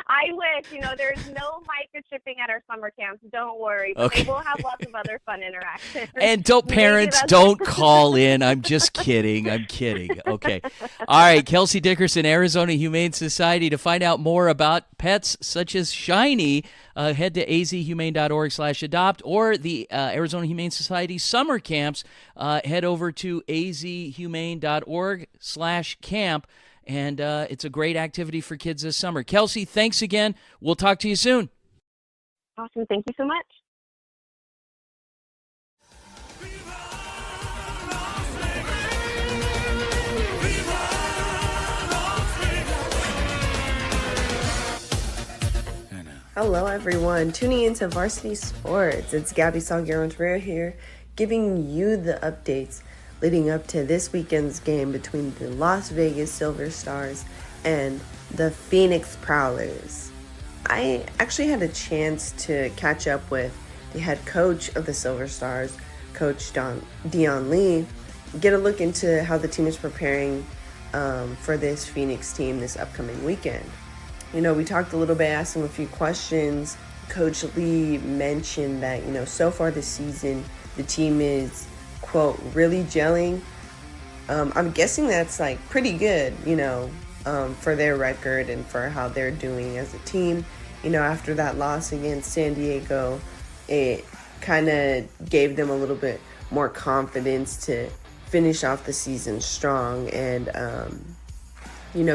I wish. There's no microchipping at our summer camps. Don't worry. But Okay. they will have lots of other fun interactions. And parents, don't call in. I'm just kidding. I'm kidding. Okay. All right, Kelsey Dickerson, Arizona Humane Society. To find out more about pets such as Shiny, head to azhumane.org/adopt, or the Arizona Humane Society summer camps. Head over to azhumane.org/camp. And it's a great activity for kids this summer. Kelsey, thanks again. We'll talk to you soon. Awesome. Thank you so much. Hello, everyone. Tuning into Varsity Sports. It's Gabby Salguero here, giving you the updates leading up to this weekend's game between the Las Vegas Silver Stars and the Phoenix Prowlers. I actually had a chance to catch up with the head coach of the Silver Stars, Coach Dion Lee, get a look into how the team is preparing for this Phoenix team this upcoming weekend. We talked a little bit, asked him a few questions. Coach Lee mentioned that, so far this season, the team is, quote, really gelling. I'm guessing that's pretty good, for their record and for how they're doing as a team. After that loss against San Diego, it kind of gave them a little bit more confidence to finish off the season strong and,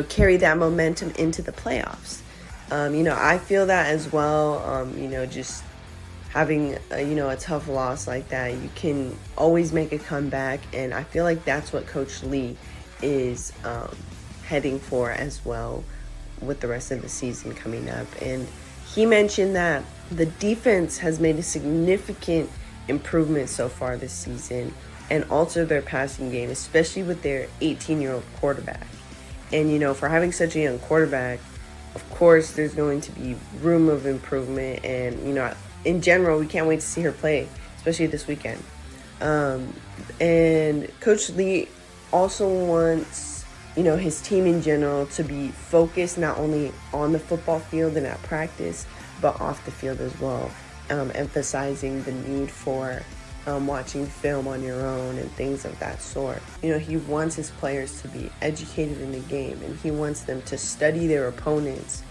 carry that momentum into the playoffs. I feel that as well. Just having a tough loss like that, you can always make a comeback, and I feel like that's what Coach Lee is heading for as well with the rest of the season coming up. And he mentioned that the defense has made a significant improvement so far this season and altered their passing game, especially with their 18-year-old quarterback. And, for having such a young quarterback, of course, there's going to be room of improvement. And, in general, we can't wait to see her play, especially this weekend. And Coach Lee also wants, his team in general to be focused not only on the football field and at practice, but off the field as well, emphasizing the need for watching film on your own and things of that sort. He wants his players to be educated in the game, and he wants them to study their opponents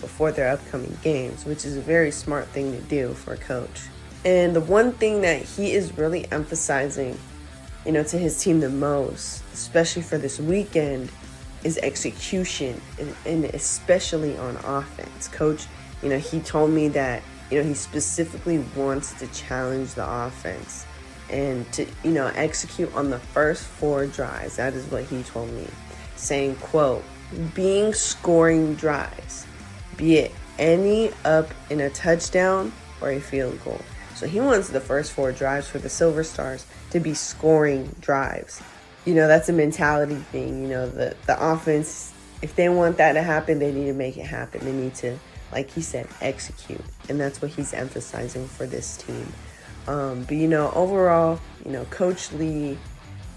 before their upcoming games, which is a very smart thing to do for a coach. And the one thing that he is really emphasizing, to his team the most, especially for this weekend, is execution, and especially on offense. Coach, he told me that he specifically wants to challenge the offense and to, execute on the first 4 drives. That is what he told me, saying, quote, being scoring drives, be it any up in a touchdown or a field goal. So he wants the first 4 drives for the Silver Stars to be scoring drives. That's a mentality thing. The offense, if they want that to happen, they need to make it happen. They need to, like he said, execute. And that's what he's emphasizing for this team. But, overall, Coach Lee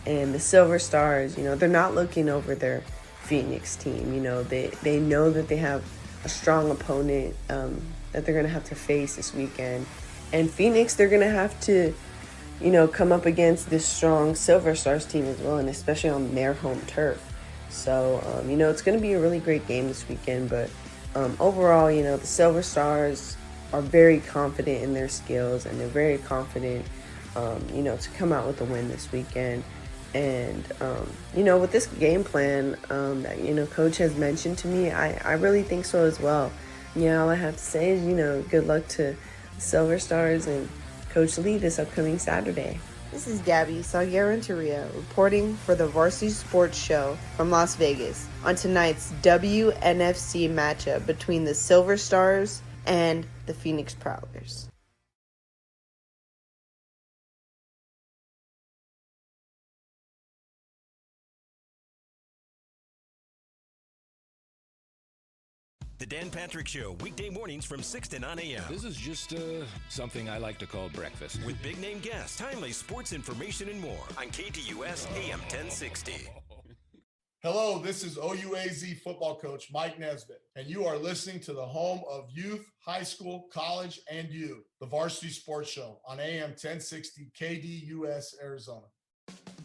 and the Silver Stars, they're not looking over their Phoenix team. They know that they have a strong opponent that they're going to have to face this weekend. And Phoenix, they're going to have to, come up against this strong Silver Stars team as well, and especially on their home turf. So, it's going to be a really great game this weekend. But overall, the Silver Stars are very confident in their skills, and they're very confident, to come out with a win this weekend. And, with this game plan that, Coach has mentioned to me, I really think so as well. All I have to say is, good luck to the Silver Stars and Coach Lee this upcoming Saturday. This is Gabby Salguero reporting for the Varsity Sports Show from Las Vegas on tonight's WNFC matchup between the Silver Stars and the Phoenix Prowlers. The Dan Patrick Show, weekday mornings from 6 to 9 a.m. This is just something I like to call breakfast. With big name guests, timely sports information, and more on KDUS AM 1060. Hello, this is OUAZ football coach Mike Nesbitt, and you are listening to the home of youth, high school, college, and you, the Varsity Sports Show on AM 1060 KDUS, Arizona.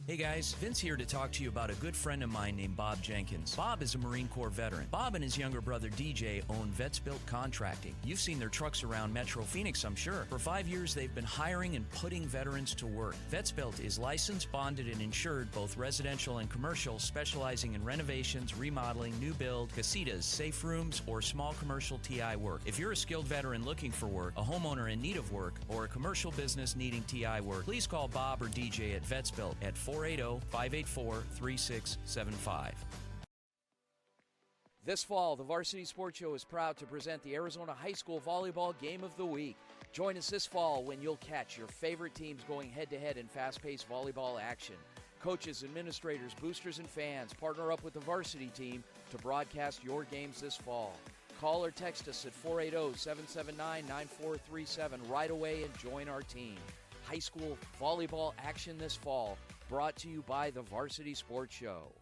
Hey guys, Vince here to talk to you about a good friend of mine named Bob Jenkins. Bob is a Marine Corps veteran. Bob and his younger brother DJ own Vets Built Contracting. You've seen their trucks around Metro Phoenix, I'm sure. For 5 years, they've been hiring and putting veterans to work. Vets Built is licensed, bonded, and insured, both residential and commercial, specializing in renovations, remodeling, new build, casitas, safe rooms, or small commercial TI work. If you're a skilled veteran looking for work, a homeowner in need of work, or a commercial business needing TI work, please call Bob or DJ at Vets Built at 480-584-3675. This fall, the Varsity Sports Show is proud to present the Arizona High School Volleyball Game of the Week. Join us this fall when you'll catch your favorite teams going head-to-head in fast-paced volleyball action. Coaches, administrators, boosters, and fans partner up with the varsity team to broadcast your games this fall. Call or text us at 480-779-9437 right away and join our team. High school volleyball action this fall, brought to you by the Varsity Sports Show.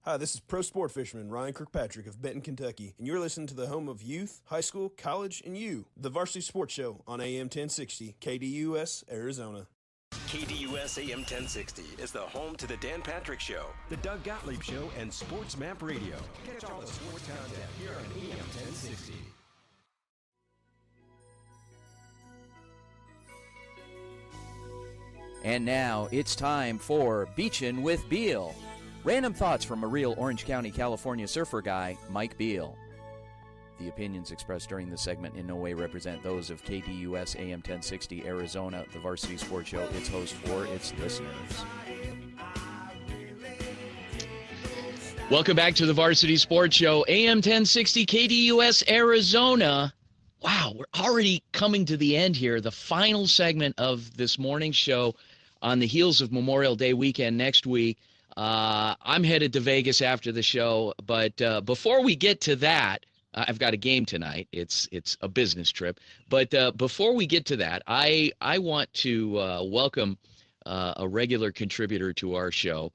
Hi, this is pro sport fisherman Ryan Kirkpatrick of Benton, Kentucky, and you're listening to the home of youth, high school, college, and you, the Varsity Sports Show on AM 1060, KDUS, Arizona. KDUS AM 1060 is the home to the Dan Patrick Show, The Doug Gottlieb Show, and Sports Map Radio. Catch all the sports content here on AM 1060. And now it's time for Beachin' with Beal. Random thoughts from a real Orange County, California surfer guy, Mike Beal. The opinions expressed during this segment in no way represent those of KDUS AM 1060 Arizona, the Varsity Sports Show, its host, or its listeners. Welcome back to the Varsity Sports Show, AM 1060 KDUS Arizona. Wow, we're already coming to the end here, the final segment of this morning's show on the heels of Memorial Day weekend next week. I'm headed to Vegas after the show, but before we get to that, I've got a game tonight. It's a business trip. But before we get to that, I want to welcome a regular contributor to our show.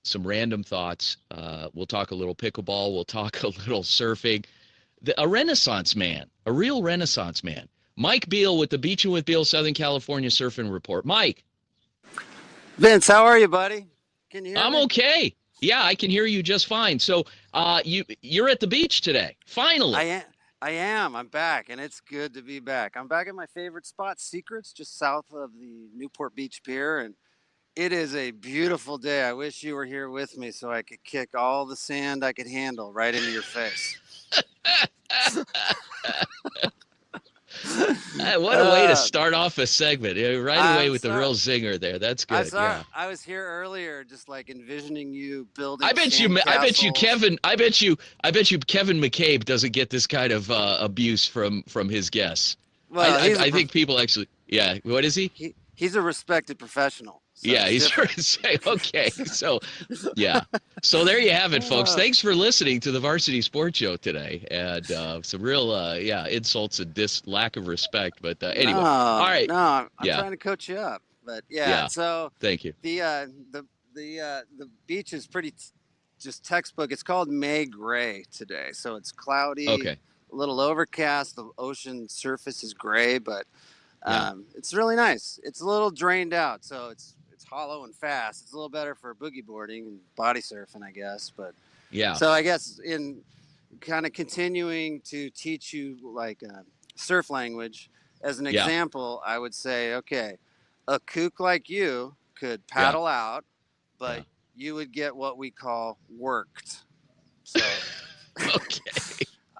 Some random thoughts. We'll talk a little pickleball. We'll talk a little surfing. A renaissance man, a real renaissance man. Mike Beal with the Beachin' with Beal Southern California Surfing Report. Mike. Vince, how are you, buddy? Can you hear me? I'm okay. Yeah, I can hear you just fine. So you're at the beach today, finally. I am. I'm back, and it's good to be back. I'm back at my favorite spot, Secrets, just south of the Newport Beach Pier, and it is a beautiful day. I wish you were here with me so I could kick all the sand I could handle right into your face. What a way to start off a segment, right away with the real zinger there. That's good. I was here earlier, just like envisioning you building. I bet you Kevin McCabe doesn't get this kind of abuse from his guests. Well, I think people actually. Yeah, what is he? He's a respected professional. So yeah, he's okay. So, yeah. So there you have it, folks. Thanks for listening to the Varsity Sports Show today, and some real, insults and lack of respect. But anyway, all right. No, I'm trying to coach you up, but yeah. So thank you. The beach is pretty, just textbook. It's called May Gray today, so it's cloudy, a little overcast. The ocean surface is gray, but it's really nice. It's a little drained out, so it's hollow and fast. It's a little better for boogie boarding and body surfing, I guess. But so I guess in kind of continuing to teach you like surf language as an example, I would say, okay, a kook like you could paddle out, but you would get what we call worked. So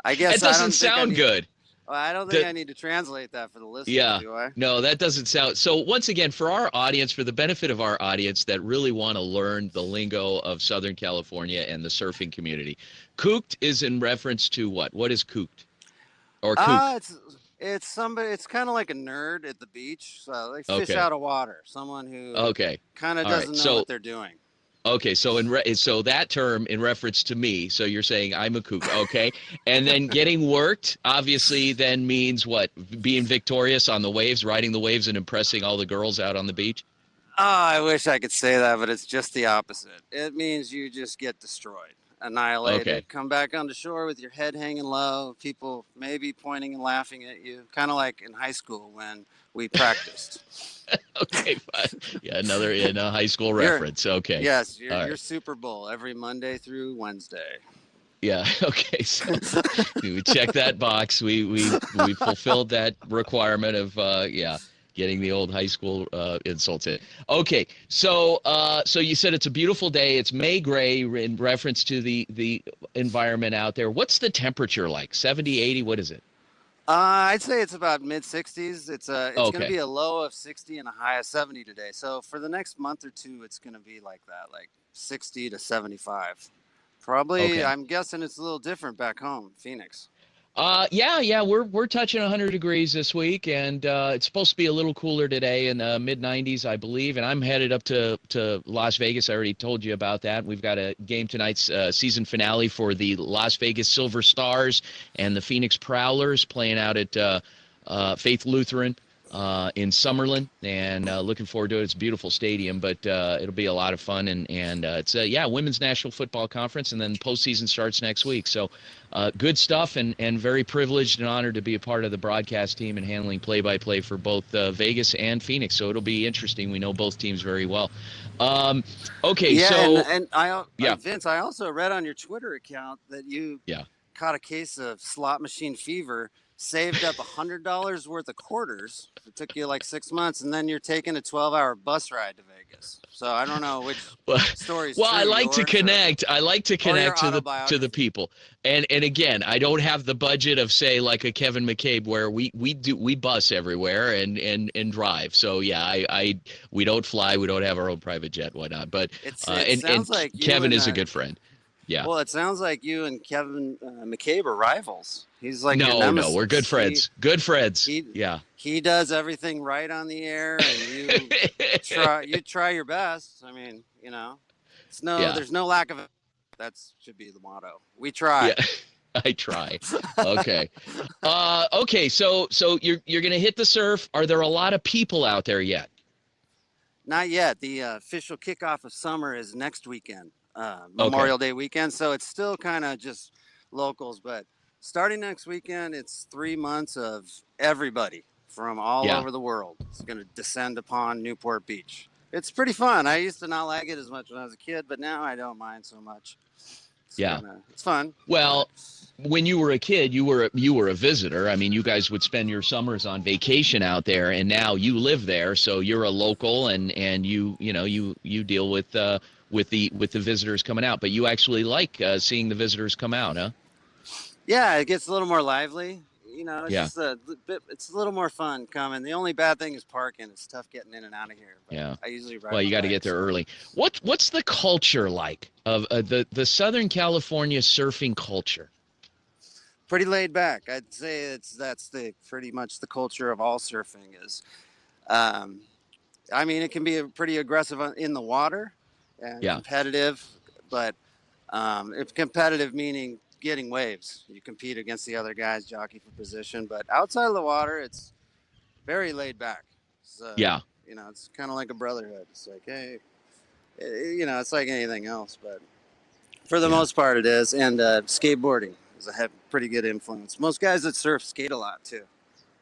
I guess that doesn't sound good. Well, I don't think I need to translate that for the listeners, do I? No, that doesn't sound. So once again, for our audience, for the benefit of our audience that really want to learn the lingo of Southern California and the surfing community, kooked is in reference to what? What is kooked? Or kook? It's somebody. It's kind of like a nerd at the beach. So they fish out of water. Someone who kind of doesn't know what they're doing. Okay, so so that term in reference to me, so you're saying I'm a kook, okay? And then getting worked obviously then means what? Being victorious on the waves, riding the waves and impressing all the girls out on the beach? I wish I could say that, but it's just the opposite. It means you just get destroyed, annihilated, come back onto shore with your head hanging low, people maybe pointing and laughing at you, kind of like in high school when we practiced. Okay, fine. Yeah, another high school reference. Okay. Yes, All your right. Super Bowl every Monday through Wednesday. Yeah. Okay. So we check that box. We fulfilled that requirement of getting the old high school insults in. Okay. So so you said it's a beautiful day. It's May gray in reference to the environment out there. What's the temperature like? 70, 80? What is it? I'd say it's about mid 60s. It's going to Okay. be a low of 60 and a high of 70 today. So for the next month or two, it's going to be like that, like 60 to 75. Probably, Okay. I'm guessing it's a little different back home, Phoenix. Yeah, we're touching 100 degrees this week, and it's supposed to be a little cooler today in the mid 90s, I believe. And I'm headed up to Las Vegas. I already told you about that. We've got a game tonight's season finale for the Las Vegas Silver Stars and the Phoenix Prowlers playing out at Faith Lutheran in Summerlin, and looking forward to it. It's a beautiful stadium, but it'll be a lot of fun, and it's Women's National Football Conference, and then postseason starts next week. So good stuff, and very privileged and honored to be a part of the broadcast team and handling play-by-play for both Vegas and Phoenix. So it'll be interesting. We know both teams very well. Okay, yeah, so and Vince, I also read on your Twitter account that you caught a case of slot machine fever, saved up $100 worth of quarters. It took you like 6 months, and then you're taking a 12-hour bus ride to Vegas. So I don't know which story's well, true. I like to connect. I like to connect to the people. And again, I don't have the budget of, say, like a Kevin McCabe, where we bus everywhere and drive. So yeah, we don't fly. We don't have our own private jet, whatnot. But it sounds like Kevin is a good friend. Yeah. Well, it sounds like you and Kevin McCabe are rivals. He's like your no, nemesis. We're good friends. Good friends. He does everything right on the air, and you try your best. I mean, there's no lack of. That should be the motto. We try. Yeah. I try. Okay. Okay. So you're gonna hit the surf. Are there a lot of people out there yet? Not yet. The official kickoff of summer is next weekend. Memorial Day weekend, so it's still kind of just locals, but starting next weekend, it's 3 months of everybody from all over the world. It's going to descend upon Newport Beach. It's pretty fun. I used to not like it as much when I was a kid, but now I don't mind so much. It's fun. Well, when you were a kid, you were a visitor. I mean, you guys would spend your summers on vacation out there, and now you live there, so you're a local, and you deal with the visitors coming out. But you actually like seeing the visitors come out, huh? Yeah, it gets a little more lively. It's just it's a little more fun coming. The only bad thing is parking. It's tough getting in and out of here. But I usually ride. Well, you got to get there early. What's the culture like of the Southern California surfing culture? Pretty laid back. I'd say that's pretty much the culture of all surfing is. I mean, it can be pretty aggressive in the water and competitive, but it's competitive meaning getting waves. You compete against the other guys, jockey for position, but outside of the water, it's very laid back. So, it's kind of like a brotherhood. It's like, hey, it's like anything else, but for the most part it is. And skateboarding is a pretty good influence. Most guys that surf skate a lot too.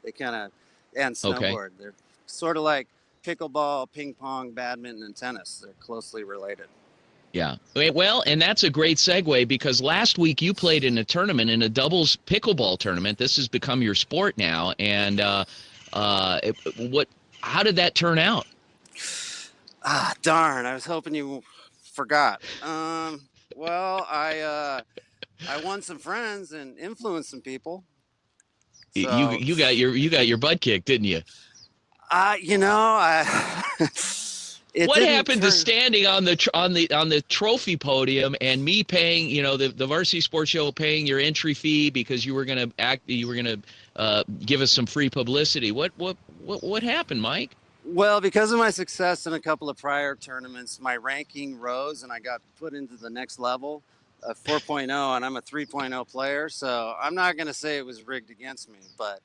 They and snowboard. They're sort of like pickleball, ping pong, badminton, and tennis. They're closely related. Yeah. Well, and that's a great segue, because last week you played in a tournament, in a doubles pickleball tournament. This has become your sport now. And how did that turn out? Darn. I was hoping you forgot. Well, I won some friends and influenced some people. So, you got your butt kicked, didn't you? What happened to standing on the trophy podium and me paying, the Varsity Sports Show paying your entry fee because you were gonna give us some free publicity? What happened, Mike? Well, because of my success in a couple of prior tournaments, my ranking rose and I got put into the next level, 4.0, and I'm a 3.0 player. So I'm not gonna say it was rigged against me, but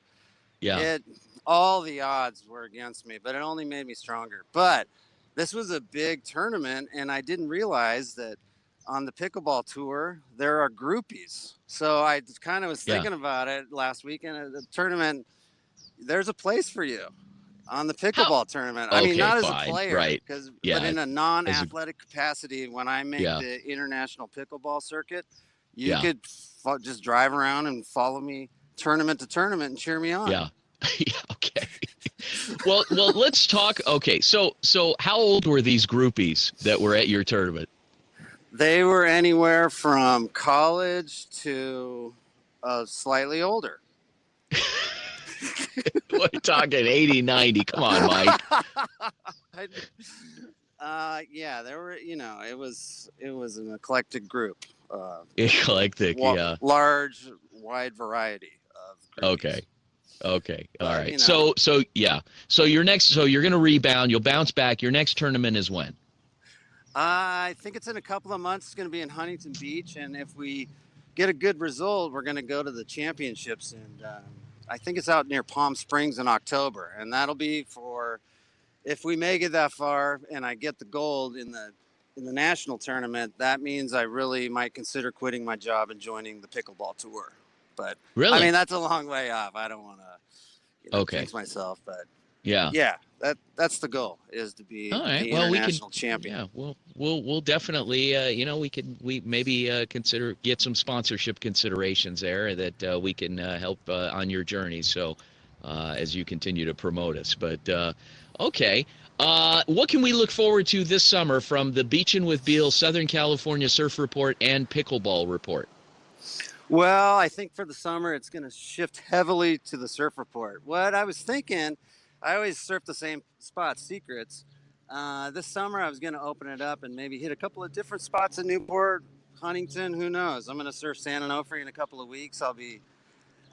all the odds were against me, but it only made me stronger. But this was a big tournament, and I didn't realize that on the pickleball tour there are groupies. So I kind of was thinking about it last weekend at the tournament. There's a place for you on the pickleball tournament. I mean, not as a player, right? but in a non-athletic capacity. When I make the international pickleball circuit, you could just drive around and follow me tournament to tournament and cheer me on. Yeah. Okay. Well, let's talk. Okay, so how old were these groupies that were at your tournament? They were anywhere from college to slightly older. We're talking 80, 90. Come on, Mike. Yeah, there were. It was an eclectic group. Eclectic, large, wide variety of groupies. Okay. All right. So you're going to rebound. You'll bounce back. Your next tournament is when? I think it's in a couple of months. It's going to be in Huntington Beach, and if we get a good result, we're going to go to the championships, and I think it's out near Palm Springs in October, and that'll be for if we make it that far and I get the gold in the national tournament. That means I really might consider quitting my job and joining the pickleball tour. But really, I mean, that's a long way off. I don't want to jinx myself, but yeah, that's the goal, is to be the international champion. Yeah, we'll definitely we maybe get some sponsorship considerations there that we can help on your journey. So as you continue to promote us, but okay. What can we look forward to this summer from the Beachin' with Beal Southern California Surf Report and Pickleball Report? Well, I think for the summer it's going to shift heavily to the Surf Report. What I was thinking, I always surf the same spots, secrets. This summer I was going to open it up and maybe hit a couple of different spots in Newport, Huntington, who knows. I'm going to surf San Onofre in a couple of weeks.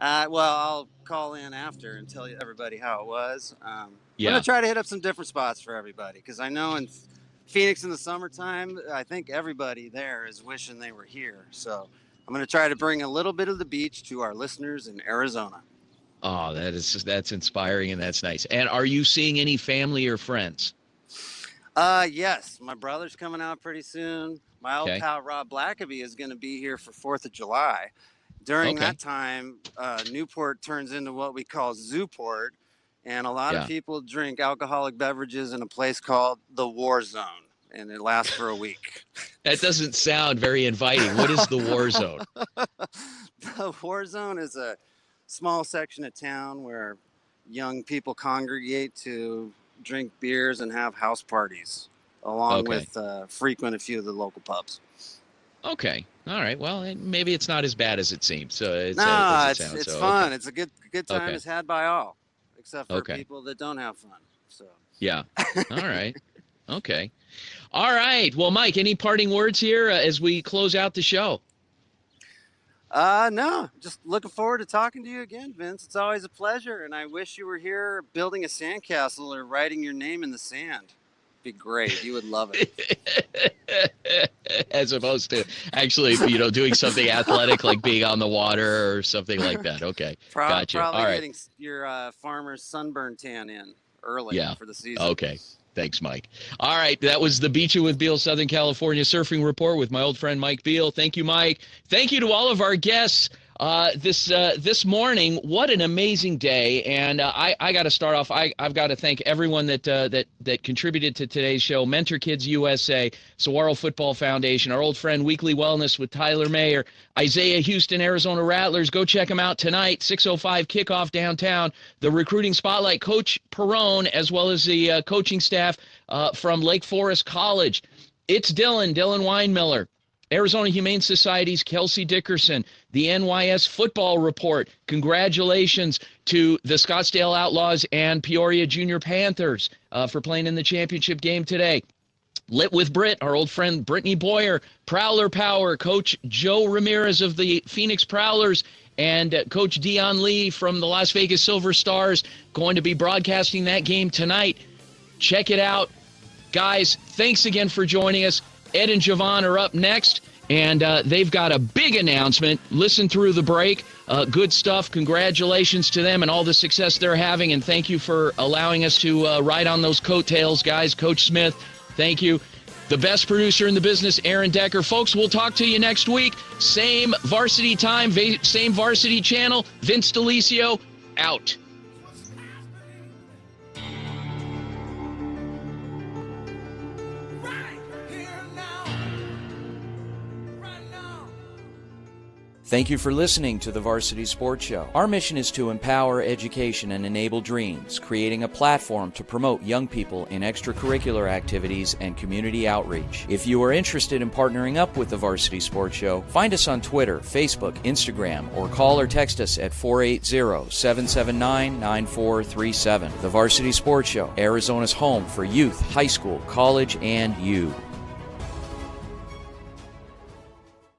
I'll call in after and tell everybody how it was. I'm going to try to hit up some different spots for everybody, because I know in Phoenix in the summertime, I think everybody there is wishing they were here. So I'm going to try to bring a little bit of the beach to our listeners in Arizona. Oh, that's inspiring, and that's nice. And are you seeing any family or friends? Yes, my brother's coming out pretty soon. My old pal Rob Blackaby is going to be here for 4th of July. During that time, Newport turns into what we call Zooport, and a lot of people drink alcoholic beverages in a place called the War Zone, and it lasts for a week. That doesn't sound very inviting. What is the War Zone? The War Zone is a small section of town where young people congregate to drink beers and have house parties, along with frequent a few of the local pubs. Okay. All right. Well, maybe it's not as bad as it seems. So it's fun. It's a good time is had by all, except for people that don't have fun. So yeah. All right. Okay. All right. Well, Mike, any parting words here as we close out the show? No, just looking forward to talking to you again, Vince. It's always a pleasure, and I wish you were here building a sandcastle or writing your name in the sand. Be great. You would love it. As opposed to actually, doing something athletic like being on the water or something like that. Okay. Gotcha. Probably all right. Getting your farmer's sunburn tan in early for the season. Okay. Thanks, Mike. All right. That was the Beachin' with Beal Southern California Surfing Report with my old friend Mike Beal. Thank you, Mike. Thank you to all of our guests this morning. What an amazing day. And I got to start off. I've got to thank everyone that contributed to today's show. Mentor Kids USA, Saguaro Football Foundation, our old friend Weekly Wellness with Tyler Mayer, Isaiah Houston, Arizona Rattlers. Go check them out tonight, 6:05 kickoff downtown. The Recruiting Spotlight, Coach Perrone, as well as the coaching staff from Lake Forest College. It's Dylan Weinmiller. Arizona Humane Society's Kelsey Dickerson, the NYS Football Report. Congratulations to the Scottsdale Outlaws and Peoria Junior Panthers for playing in the championship game today. Lit with Brit, our old friend Brittany Boyer, Prowler Power, Coach Joe Ramirez of the Phoenix Prowlers, and Coach Dion Lee from the Las Vegas Silver Stars going to be broadcasting that game tonight. Check it out. Guys, thanks again for joining us. Ed and Javon are up next, and they've got a big announcement. Listen through the break. Good stuff. Congratulations to them and all the success they're having, and thank you for allowing us to ride on those coattails, guys. Coach Smith, thank you. The best producer in the business, Aaron Decker. Folks, we'll talk to you next week. Same Varsity time, same Varsity channel. Vince DeLisio, out. Thank you for listening to the Varsity Sports Show. Our mission is to empower education and enable dreams, creating a platform to promote young people in extracurricular activities and community outreach. If you are interested in partnering up with the Varsity Sports Show, find us on Twitter, Facebook, Instagram, or call or text us at 480-779-9437. The Varsity Sports Show, Arizona's home for youth, high school, college, and you.